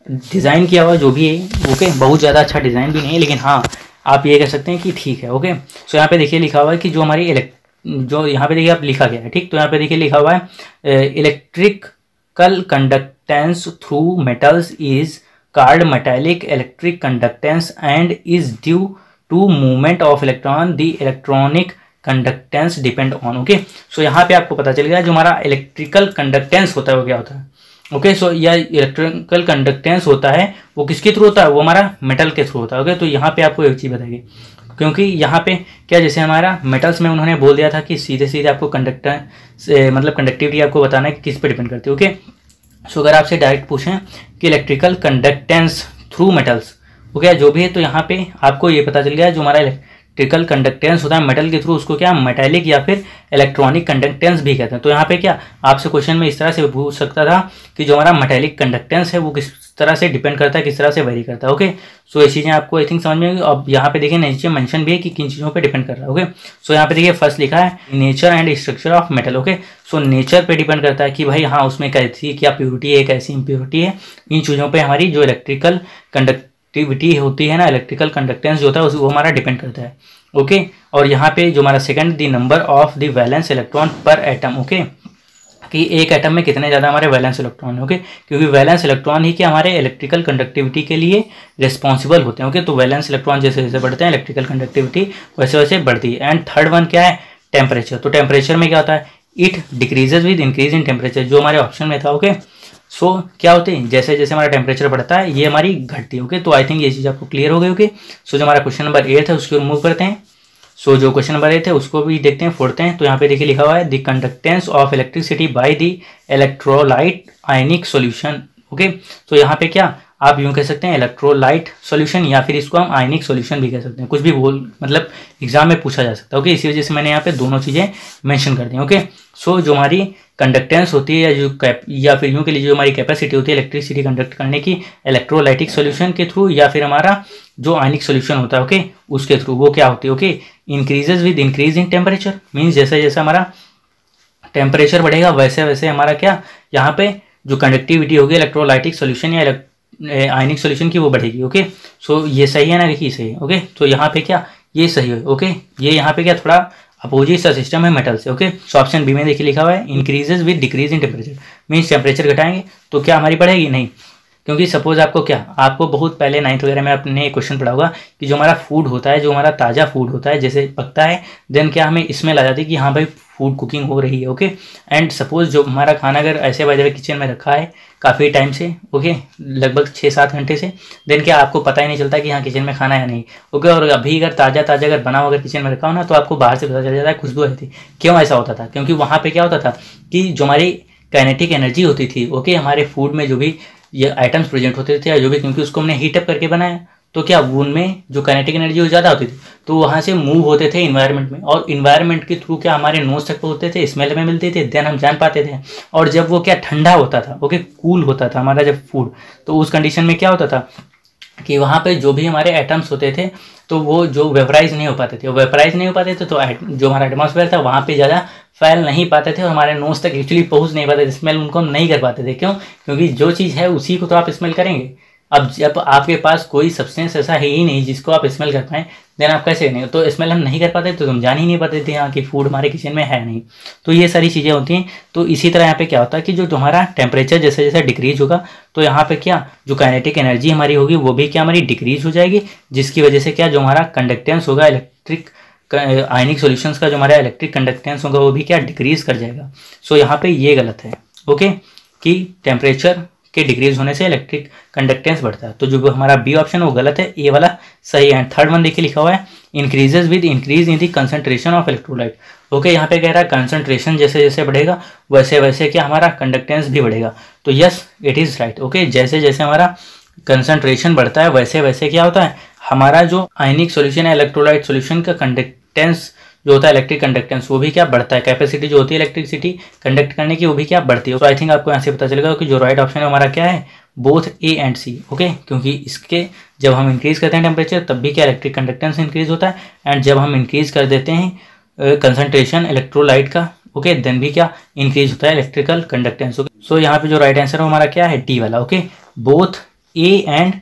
डिज़ाइन किया हुआ जो भी है। ओके, बहुत ज़्यादा अच्छा डिज़ाइन भी नहीं है, लेकिन हाँ आप ये कह सकते हैं कि ठीक है। ओके, सो यहाँ पे देखिए लिखा हुआ है कि जो हमारी जो यहाँ पे देखिए आप लिखा गया है, ठीक, तो यहाँ पे देखिए लिखा हुआ है electrical conductance through metals is called metallic electric conductance and is due to movement of electron the electronic conductance depend on. Okay, so यहाँ पे आपको पता चल गया जो हमारा इलेक्ट्रिकल कंडक्टेंस होता है वो क्या होता है। ओके, सो यह इलेक्ट्रिकल कंडक्टेंस होता है वो किसके थ्रू होता है, वो हमारा मेटल के थ्रू होता है। ओके, तो यहाँ पे आपको एक चीज़ बताइए, क्योंकि यहाँ पे क्या जैसे हमारा मेटल्स में उन्होंने बोल दिया था कि सीधे सीधे आपको कंडक्टर से मतलब कंडक्टिविटी आपको बताना है कि किस पे डिपेंड करती है। ओके, सो अगर आपसे डायरेक्ट पूछें कि electrical conductance through metals okay जो भी है, तो यहाँ पे आपको ये पता चल गया जो हमारा इलेक्ट्रिकल कंडक्टेंस होता है मेटल के थ्रू उसको क्या मेटालिक या फिर इलेक्ट्रॉनिक कंडक्टेंस भी कहते हैं। तो यहाँ पे क्या आपसे क्वेश्चन में इस तरह से पूछ सकता था कि जो हमारा मेटालिक कंडक्टेंस है वो किस तरह से डिपेंड करता है, किस तरह से वेरी करता है। ओके, सो ये चीज़ें आपको आई थिंक समझ में आएगी। अब यहाँ पे देखिए नीचे मेंशन भी है कि किन चीज़ों पे डिपेंड कर रहा है। ओके, सो यहाँ पे देखिए फर्स्ट लिखा है nature and structure of metal. Okay, so nature पे डिपेंड करता है कि भाई हाँ उसमें कैसी क्या प्योरिटी है, कैसी इम्प्योरिटी है। इन चीज़ों पर हमारी जो इलेक्ट्रिकल कंडक्टिविटी होती है ना, इलेक्ट्रिकल कंडक्टेंस जो होता है वो हमारा डिपेंड करता है। ओके, और यहाँ पे जो हमारा second the number of the valence electron पर एटम। ओके, कि एक एटम में कितने ज़्यादा हमारे वैलेंस इलेक्ट्रॉन है। ओके, क्योंकि वैलेंस इलेक्ट्रॉन ही कि हमारे इलेक्ट्रिकल कंडक्टिविटी के लिए रिस्पॉन्सिबल होते हैं। ओके, तो वैलेंस इलेक्ट्रॉन जैसे जैसे बढ़ते हैं इलेक्ट्रिकल कंडक्टिविटी वैसे वैसे बढ़ती है। एंड थर्ड वन क्या है, टेम्परेचर। तो टेम्परेचर में क्या होता है, it decreases with increase in temperature, जो हमारे ऑप्शन में था। ओके, सो क्या होते हैं जैसे जैसे हमारा टेम्परेचर बढ़ता है ये हमारी घटती है। ओके, तो आई थिंक ये चीज़ आपको क्लियर हो गई। ओके, सो जो हमारा क्वेश्चन नंबर 8 है उसकी ओर मूव करते हैं। सो जो क्वेश्चन नंबर 8 है उसको भी देखते हैं, फोड़ते हैं। तो यहाँ पे देखिए लिखा हुआ है the conductance of electricity by the electrolyte ionic solution. Okay, तो यहाँ पे क्या आप यूँ कह सकते हैं इलेक्ट्रोलाइट सॉल्यूशन या फिर इसको हम आयनिक सॉल्यूशन भी कह सकते हैं, कुछ भी बोल मतलब एग्जाम में पूछा जा सकता है। ओके, इसी वजह से मैंने यहाँ पे दोनों चीज़ें मेंशन कर दी। ओके, सो जो हमारी कंडक्टेंस होती है या फिर यूँ के लिए जो हमारी कैपेसिटी होती है इलेक्ट्रिसिटी कंडक्ट करने की इलेक्ट्रोलाइटिक सॉल्यूशन के थ्रू या फिर हमारा जो आयनिक सॉल्यूशन होता है ओके उसके थ्रू, वो क्या होती है okay increases with increase in temperature. Means जैसे जैसे हमारा टेम्परेचर बढ़ेगा वैसे वैसे हमारा क्या यहाँ पे जो कंडक्टिविटी होगी इलेक्ट्रोलाइटिक सॉल्यूशन या आयनिक सॉल्यूशन की वो बढ़ेगी। ओके, सो ये सही है ना, देखिए सही है। ओके, तो यहाँ पे क्या ये सही है। ओके, ये यहाँ पे क्या थोड़ा अपोजिट सा सिस्टम है मेटल से। ओके, सो ऑप्शन बी में देखिए लिखा हुआ है increases with decrease in temperature. Means temperature घटाएंगे तो क्या हमारी बढ़ेगी, नहीं, क्योंकि सपोज आपको क्या आपको बहुत पहले 9th वगैरह में आपने क्वेश्चन पढ़ा होगा कि जो हमारा फूड होता है, जो हमारा ताज़ा फूड होता है जैसे पकता है देन क्या हमें स्मेल आ जाती है कि हाँ भाई फूड कुकिंग हो रही है। ओके, एंड सपोज जो हमारा खाना अगर ऐसे बाय द वे किचन में रखा है काफ़ी टाइम से ओके लगभग 6-7 घंटे से देन क्या आपको पता ही नहीं चलता कि हाँ किचन में खाना है या नहीं। ओके, और अभी अगर ताज़ा अगर बना हो अगर किचन में रखा हो ना तो आपको बाहर से पता चल जाता है खुशबू आई थी। क्यों ऐसा होता था, क्योंकि वहाँ पे क्या होता था कि जो हमारी काइनेटिक एनर्जी होती थी ओके हमारे फूड में जो भी ये आइटम्स प्रेजेंट होते थे या जो भी, क्योंकि उसको हमने हीटअप करके बनाया तो क्या उनमें जो काइनेटिक एनर्जी वो ज़्यादा होती थी तो वहाँ से मूव होते थे इन्वायरमेंट में, और इन्वायरमेंट के थ्रू क्या हमारे नोज तक पहुँचते थे, स्मेल में मिलते थे, देन हम जान पाते थे। और जब वो क्या ठंडा होता था ओके कूल होता था हमारा जब फूड, तो उस कंडीशन में क्या होता था कि वहाँ पे जो भी हमारे एटम्स होते थे तो वो जो वेपराइज नहीं हो पाते थे, वो वेपराइज नहीं हो पाते थे, तो जो हमारा एटमॉस्फेयर था वहाँ पे ज़्यादा फैल नहीं पाते थे और हमारे नोज तक एक्चुअली पहुँच नहीं पाते थे, स्मेल उनको हम नहीं कर पाते थे। क्यों? क्योंकि जो चीज़ है उसी को तो आप स्मेल करेंगे। अब जब आपके पास कोई सब्सटेंस ऐसा है ही नहीं जिसको आप स्मेल कर पाएँ, देन आप कैसे करेंगे? तो स्मेल हम नहीं कर पाते तो हम जान ही नहीं पाते थे यहाँ की फूड हमारे किचन में है नहीं। तो ये सारी चीज़ें होती हैं। तो इसी तरह यहाँ पे क्या होता है कि जो हमारा टेम्परेचर जैसे जैसे डिक्रीज होगा तो यहाँ पे क्या जो काइनेटिक एनर्जी हमारी होगी वो भी क्या हमारी डिक्रीज हो जाएगी, जिसकी वजह से क्या जो हमारा कंडक्टेंस होगा इलेक्ट्रिक आयनिक सॉल्यूशंस का जो हमारा इलेक्ट्रिक कंडक्टेंस होगा वो भी क्या डिक्रीज कर जाएगा। सो यहाँ पे ये गलत है ओके कि टेम्परेचर के डिक्रीज होने से इलेक्ट्रिक कंडक्टेंस बढ़ता है। तो जो हमारा बी ऑप्शन वो गलत है, ये वाला सही है। थर्ड वन देखिए लिखा हुआ है increases with increase in the concentration of electrolyte. Okay यहाँ पे कह रहा है कंसंट्रेशन जैसे जैसे बढ़ेगा वैसे वैसे क्या हमारा कंडक्टेंस भी बढ़ेगा। तो yes it is right. Okay जैसे जैसे हमारा कंसंट्रेशन बढ़ता है वैसे वैसे क्या होता है हमारा जो आयनिक सॉल्यूशन है इलेक्ट्रोलाइट सॉल्यूशन का कंडक्टेंस जो होता है इलेक्ट्रिक कंडक्टेंस वो भी क्या बढ़ता है, कैपेसिटी जो होती है इलेक्ट्रिसिटी कंडक्ट करने की वो भी क्या बढ़ती है। तो आई थिंक आपको यहाँ से पता चलेगा कि जो राइट ऑप्शन है हमारा क्या है both A and C. Okay क्योंकि इसके जब हम इंक्रीज करते हैं टेम्परेचर तब भी क्या इलेक्ट्रिक कंडक्टेंस इंक्रीज होता है, एंड जब हम इंक्रीज कर देते हैं कंसंट्रेशन इलेक्ट्रोलाइट का ओके देन भी क्या इंक्रीज होता है इलेक्ट्रिकल कंडक्टेंस। ओके सो यहाँ पे जो राइट आंसर है हमारा क्या है डी वाला। Okay both A and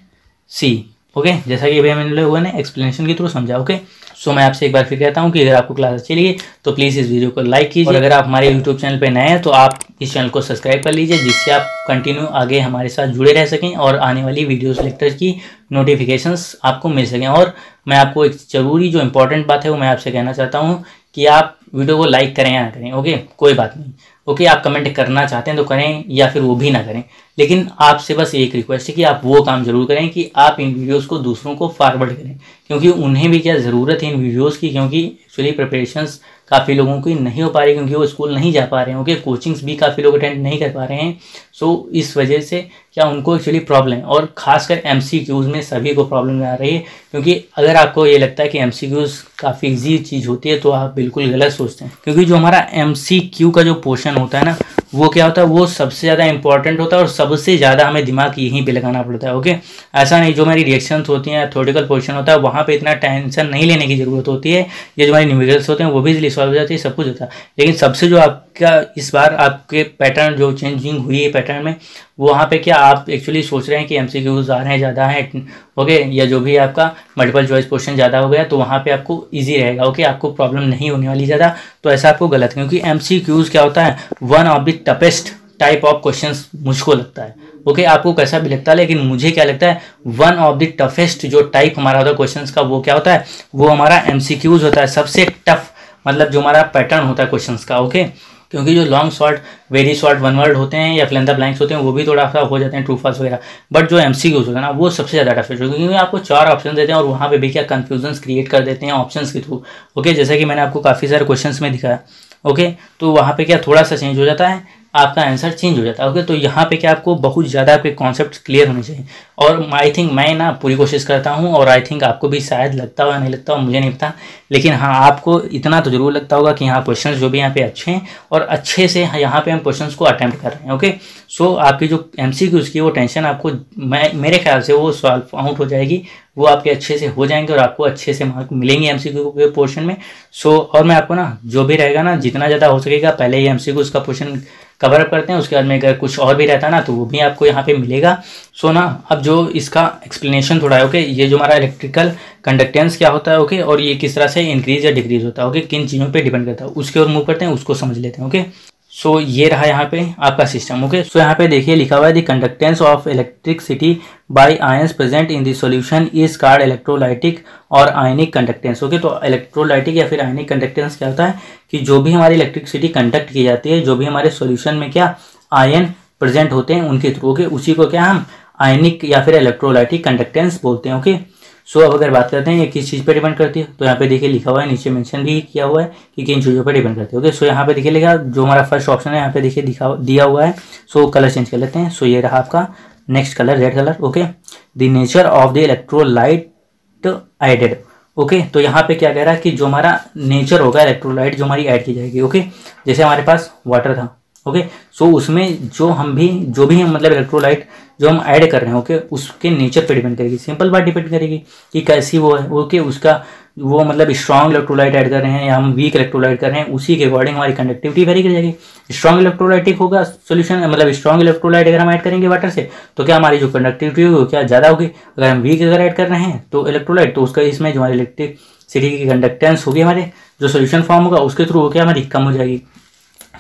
C. Okay जैसा कि अभी हम इन लोगों ने एक्सप्लेनेशन के थ्रू समझा। ओके सो मैं आपसे एक बार फिर कहता हूँ कि अगर आपको क्लास अच्छी लगी तो प्लीज़ इस वीडियो को लाइक कीजिए, और अगर आप हमारे यूट्यूब चैनल पे नए हैं तो आप इस चैनल को सब्सक्राइब कर लीजिए जिससे आप कंटिन्यू आगे हमारे साथ जुड़े रह सकें और आने वाली वीडियोस लेक्चर की नोटिफिकेशंस आपको मिल सकें। और मैं आपको एक ज़रूरी जो इंपॉर्टेंट बात है वो मैं आपसे कहना चाहता हूँ कि आप वीडियो को लाइक करें या ना करें ओके कोई बात नहीं। ओके आप कमेंट करना चाहते हैं तो करें या फिर वो भी ना करें, लेकिन आपसे बस एक रिक्वेस्ट है कि आप वो काम जरूर करें कि आप इन वीडियोस को दूसरों को फॉरवर्ड करें, क्योंकि उन्हें भी क्या ज़रूरत है इन वीडियोस की, क्योंकि एक्चुअली प्रिपरेशंस काफ़ी लोगों की नहीं हो पा रही क्योंकि वो स्कूल नहीं जा पा रहे हैं। ओके कोचिंग्स भी काफ़ी लोग अटेंड नहीं कर पा रहे हैं। सो इस वजह से क्या उनको एक्चुअली प्रॉब्लम है, और खासकर MCQs में सभी को प्रॉब्लम आ रही है। क्योंकि अगर आपको ये लगता है कि MCQs काफ़ी ईजी चीज़ होती है तो आप बिल्कुल गलत सोचते हैं, क्योंकि जो हमारा MCQ का जो पोर्शन होता है ना वो क्या होता है वो सबसे ज़्यादा इंपॉर्टेंट होता है और सबसे ज़्यादा हमें दिमाग यहीं पे लगाना पड़ता है। ओके ऐसा नहीं जो हमारी रिएक्शंस होती हैं थ्योरेटिकल पोर्शन होता है वहाँ पे इतना टेंशन नहीं लेने की ज़रूरत होती है। ये जो हमारी न्यूमेरिकल्स होते हैं वो भी इजीली सॉल्व हो जाती है, सब कुछ होता है। लेकिन सबसे जो आपका इस बार आपके पैटर्न जो चेंजिंग हुई है पैटर्न में वहाँ पे क्या आप एक्चुअली सोच रहे हैं कि MCQs आ रहे हैं ज़्यादा हैं ओके या जो भी आपका मल्टीपल चॉइस क्वेश्चन ज़्यादा हो गया तो वहाँ पे आपको इजी रहेगा। ओके आपको प्रॉब्लम नहीं होने वाली ज़्यादा, तो ऐसा आपको गलत, क्योंकि MCQs क्या होता है one of the toughest type of questions मुझको लगता है। ओके आपको कैसा भी लगता है लेकिन मुझे क्या लगता है वन ऑफ द टफेस्ट जो टाइप हमारा होता है क्वेश्चंस का वो क्या होता है वो हमारा MCQs होता है, सबसे टफ मतलब जो हमारा पैटर्न होता है क्वेश्चंस का। ओके क्योंकि जो long short very short one word होते हैं या फिल इन द ब्लैंक्स होते हैं वो भी थोड़ा सा हो जाते हैं ट्रू फॉल्स वगैरह, बट जो MCQs होता है ना वो सबसे ज़्यादा टफ है क्योंकि आपको 4 ऑप्शन देते हैं और वहाँ पे भी क्या कन्फ्यूजन्स क्रिएट कर देते हैं ऑप्शंस के थ्रू। ओके जैसे कि मैंने आपको काफ़ी सारे क्वेश्चंस में दिखाया। ओके तो वहाँ पे क्या थोड़ा सा चेंज हो जाता है, आपका आंसर चेंज हो जाता है। ओके तो यहाँ पे क्या आपको बहुत ज़्यादा आपके कॉन्सेप्ट क्लियर होने चाहिए, और आई थिंक मैं ना पूरी कोशिश करता हूँ और आई थिंक आपको भी शायद लगता हो या नहीं लगता हो मुझे नहीं पता, लेकिन हाँ आपको इतना तो जरूर लगता होगा कि हाँ क्वेश्चंस जो भी यहाँ पे अच्छे हैं और अच्छे से यहाँ पे हम क्वेश्चंस को अटेम्प्ट कर रहे हैं। ओके सो आपकी जो MCQs की वो टेंशन आपको मेरे ख्याल से वो सॉल्व आउट हो जाएगी, वो आपके अच्छे से हो जाएंगे और आपको अच्छे से मार्क मिलेंगे MCQ के पोर्शन में। सो और मैं आपको ना जो भी रहेगा ना जितना ज़्यादा हो सकेगा पहले ही MCQs का पोर्शन कवर अप करते हैं, उसके बाद में अगर कुछ और भी रहता ना तो वो भी आपको यहाँ पे मिलेगा। सो ना अब जो इसका एक्सप्लेनेशन थोड़ा है ओके ये जो हमारा इलेक्ट्रिकल कंडक्टेंस क्या होता है ओके और ये किस तरह से इंक्रीज या डिक्रीज होता है ओके किन चीज़ों पे डिपेंड करता है उसके और मूव करते हैं उसको समझ लेते हैं। ओके सो ये रहा यहाँ पे आपका सिस्टम। ओके सो यहाँ पे देखिए लिखा हुआ है the conductance of electricity bye ions present in the solution is called electrolytic और आयनिक कंडक्टेंस। ओके तो इलेक्ट्रोलाइटिक या फिर आयनिक कंडक्टेंस क्या होता है कि जो भी हमारी इलेक्ट्रिसिटी कंडक्ट की जाती है जो भी हमारे सॉल्यूशन में क्या आयन प्रेजेंट होते हैं उनके थ्रू ओके उसी को क्या हम आयनिक या फिर इलेक्ट्रोलाइटिक कंडक्टेंस बोलते हैं। ओके सो अब अगर बात करते हैं ये किस चीज़ पे डिपेंड करती है तो यहाँ पे देखिए लिखा हुआ है नीचे मेंशन भी किया हुआ है कि किन चीज़ों पे डिपेंड करती है। ओके सो यहाँ पे देखिए लिखा जो हमारा फर्स्ट ऑप्शन है यहाँ पे देखिए दिया हुआ है। सो कलर चेंज कर लेते हैं। सो ये रहा आपका next colour red colour. Okay the nature of the electrolyte added. Okay तो यहाँ पे क्या कह रहा है कि जो हमारा नेचर होगा इलेक्ट्रोलाइट जो हमारी ऐड की जाएगी। ओके जैसे हमारे पास वाटर था ओके सो उसमें जो भी हम मतलब इलेक्ट्रोलाइट जो हम ऐड कर रहे हैं, ओके, उसके नेचर पे डिपेंड करेगी। सिंपल बात डिपेंड करेगी कि कैसी वो है, ओके, उसका वो मतलब स्ट्रॉन्ग इलेक्ट्रोलाइट ऐड कर रहे हैं या हम वीक इलेक्ट्रोलाइट कर रहे हैं, उसी के अकॉर्डिंग हमारी कंडक्टिविटी वेरी कर जाएगी। स्ट्रॉन्ग इलेक्ट्रोलाइटिक होगा सोल्यूशन, मतलब स्ट्रॉन्ग इलेक्ट्रोलाइट अगर हम ऐड करेंगे वाटर से तो क्या हमारी जो कंडक्टिविटी होगी क्या ज़्यादा होगी। अगर हम वीक अगर ऐड कर रहे हैं तो इलेक्ट्रोलाइट, तो उसका इसमें जो हमारी इलेक्ट्रिसिटी की कंडक्टेंस होगी हमारे जो सोल्यूशन फॉर्म होगा उसके थ्रू वो क्या हमारी कम हो जाएगी।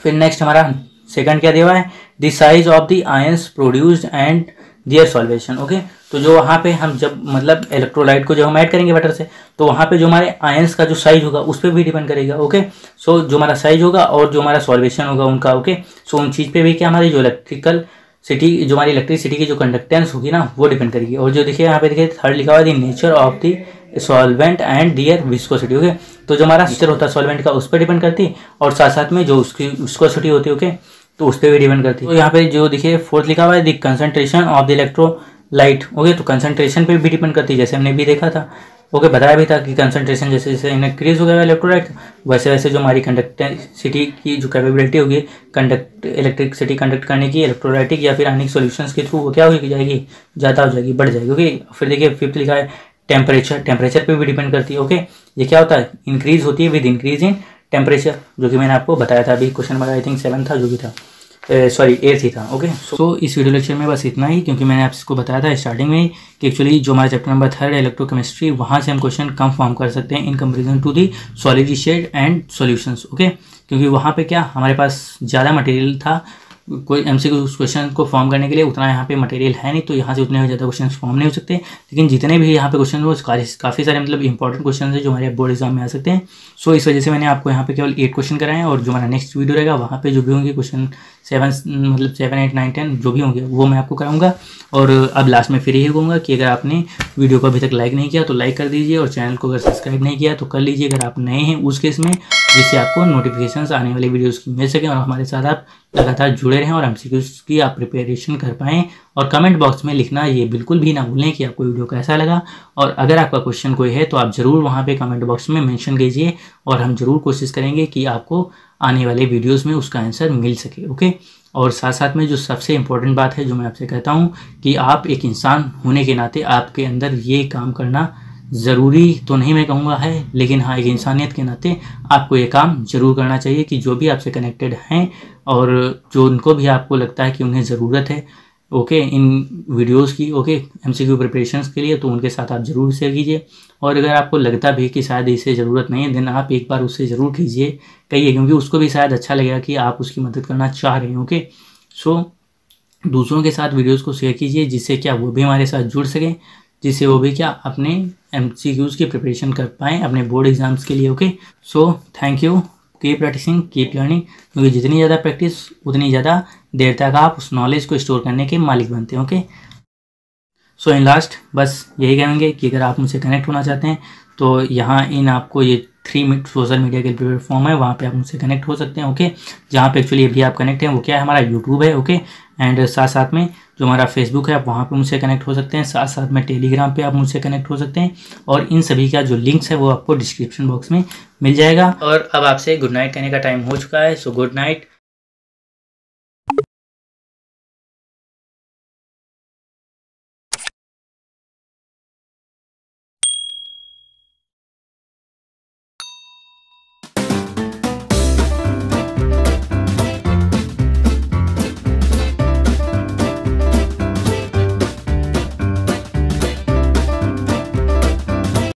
फिर नेक्स्ट हमारा सेकंड क्या दिया हुआ है, the size of the ions produced and their solvation, okay. तो जो वहाँ पे हम जब मतलब इलेक्ट्रोलाइट को जब हम ऐड करेंगे वाटर से तो वहाँ पे जो हमारे आयंस का जो साइज होगा उस पर भी डिपेंड करेगा, ओके। सो जो हमारा साइज होगा और जो हमारा सॉल्वेशन होगा उनका, ओके, सो उन चीज़ पे भी क्या हमारी जो इलेक्ट्रिकल सिटी, जो हमारी इलेक्ट्रिसिटी की जो कंडक्टेंस होगी ना वो डिपेंड करेगी। और जो देखिए यहाँ पे देखिए थर्ड लिखा हुआ है, the nature of the solvent and their viscosity, okay. तो जो हमारा नेचर होता है सॉल्वेंट का उस पर डिपेंड करती है और साथ साथ में जो उसकी विस्कोसिटी होती है, ओके, तो उस पर भी डिपेंड करती है। तो यहाँ पे जो देखिए फोर्थ लिखा हुआ है, the concentration of the electrolyte, okay, तो कंसंट्रेशन पे भी डिपेंड करती है, जैसे हमने भी देखा था, ओके, बताया भी था कि कंसंट्रेशन जैसे जैसे इंक्रीज हो गया इलेक्ट्रोलाइट वैसे वैसे जो हमारी कंडक्टिविटी की जो कैपेबिलिटी होगी इलेक्ट्रिसिटी कंडक्ट करने की इलेक्ट्रोलाइटिक या फिर आयनिक सॉल्यूशंस के थ्रू वो क्या हो जाएगी, ज़्यादा हो जाएगी, बढ़ जाएगी, ओके। फिर देखिए फिफ्थ लिखा है टेम्परेचर पे भी डिपेंड करती है, ओके। ये क्या होता है, इंक्रीज होती है विद इंक्रीज इन टेम्परेचर, जो कि मैंने आपको बताया था अभी क्वेश्चन नंबर आई थिंक 7 था जो भी था, सॉरी 8 ही था, ओके। सो इस वीडियो लेक्चर में बस इतना ही, क्योंकि मैंने आपको बताया था स्टार्टिंग में कि एक्चुअली जो हमारा चैप्टर नंबर 3 इलेक्ट्रोकेमिस्ट्री, वहाँ से हम क्वेश्चन कम फॉर्म कर सकते हैं in comparison to the solid state and solutions, okay. क्योंकि वहाँ पे क्या हमारे पास ज़्यादा मटेरियल था, कोई एमसीक्यू क्वेश्चन को फॉर्म करने के लिए उतना यहाँ पे मटेरियल है नहीं, तो यहाँ से उतने ज़्यादा क्वेश्चन फॉर्म नहीं हो सकते। लेकिन जितने भी यहाँ पे क्वेश्चन वो काफ़ी सारे मतलब इंपॉर्टेंट क्वेश्चन है जो हमारे बोर्ड एग्जाम में आ सकते हैं। सो इस वजह से मैंने आपको यहाँ पे केवल 8 क्वेश्चन कराए हैं, और जो हमारा नेक्स्ट वीडियो रहेगा वहाँ पे जो भी होंगे क्वेश्चन 7, 8, 9, 10 जो भी होंगे वो मैं आपको कराऊंगा। और अब लास्ट में फिर यही कहूँगा कि अगर आपने वीडियो को अभी तक लाइक नहीं किया तो लाइक कर दीजिए, और चैनल को अगर सब्सक्राइब नहीं किया तो कर लीजिए अगर आप नए हैं उस केस में, जिससे आपको नोटिफिकेशंस आने वाली वीडियोस की मिल सकें और हमारे साथ आप लगातार जुड़े रहें और एमसीक्यूज की आप प्रिपरेशन कर पाएँ। और कमेंट बॉक्स में लिखना ये बिल्कुल भी ना भूलें कि आपको वीडियो कैसा लगा, और अगर आपका क्वेश्चन कोई है तो आप ज़रूर वहाँ पे कमेंट बॉक्स में मेंशन कीजिए, और हम ज़रूर कोशिश करेंगे कि आपको आने वाले वीडियोस में उसका आंसर मिल सके, ओके। और साथ साथ में जो सबसे इम्पोर्टेंट बात है जो मैं आपसे कहता हूँ कि आप एक इंसान होने के नाते आपके अंदर ये काम करना ज़रूरी तो नहीं मैं कहूँगा है, लेकिन हाँ एक इंसानियत के नाते आपको ये काम ज़रूर करना चाहिए कि जो भी आपसे कनेक्टेड हैं और जो उनको भी आपको लगता है कि उन्हें ज़रूरत है, ओके, इन वीडियोस की, ओके, एमसीक्यू प्रिपरेशंस के लिए, तो उनके साथ आप ज़रूर शेयर कीजिए। और अगर आपको लगता भी कि शायद इसे ज़रूरत नहीं है देन आप एक बार उससे ज़रूर कहिए, क्योंकि उसको भी शायद अच्छा लगेगा कि आप उसकी मदद करना चाह रहे हैं, ओके। सो दूसरों के साथ वीडियोज़ को शेयर कीजिए जिससे क्या वो भी हमारे साथ जुड़ सकें, जिससे वो भी क्या अपने एमसीक्यूज़ की प्रिपरेशन कर पाएँ अपने बोर्ड एग्जाम्स के लिए, okay. So thank you, keep practising, keep learning, क्योंकि जितनी ज़्यादा प्रैक्टिस उतनी ज़्यादा देर तक आप उस नॉलेज को स्टोर करने के मालिक बनते हैं, ओके। सो इन लास्ट बस यही कहेंगे कि अगर आप मुझसे कनेक्ट होना चाहते हैं तो यहाँ इन आपको ये 3 सोशल मीडिया के प्लेटफॉर्म है, वहाँ पे आप मुझसे कनेक्ट हो सकते हैं, ओके। जहाँ पे एक्चुअली अभी आप कनेक्ट हैं वो क्या है, हमारा यूट्यूब है, ओके। एंड साथ साथ में जो हमारा फेसबुक है आप वहाँ पे मुझसे कनेक्ट हो सकते हैं, साथ साथ में टेलीग्राम पे आप मुझसे कनेक्ट हो सकते हैं, और इन सभी का जो लिंक्स है वो आपको डिस्क्रिप्शन बॉक्स में मिल जाएगा। और अब आपसे गुड नाइट कहने का टाइम हो चुका है, सो गुड नाइट।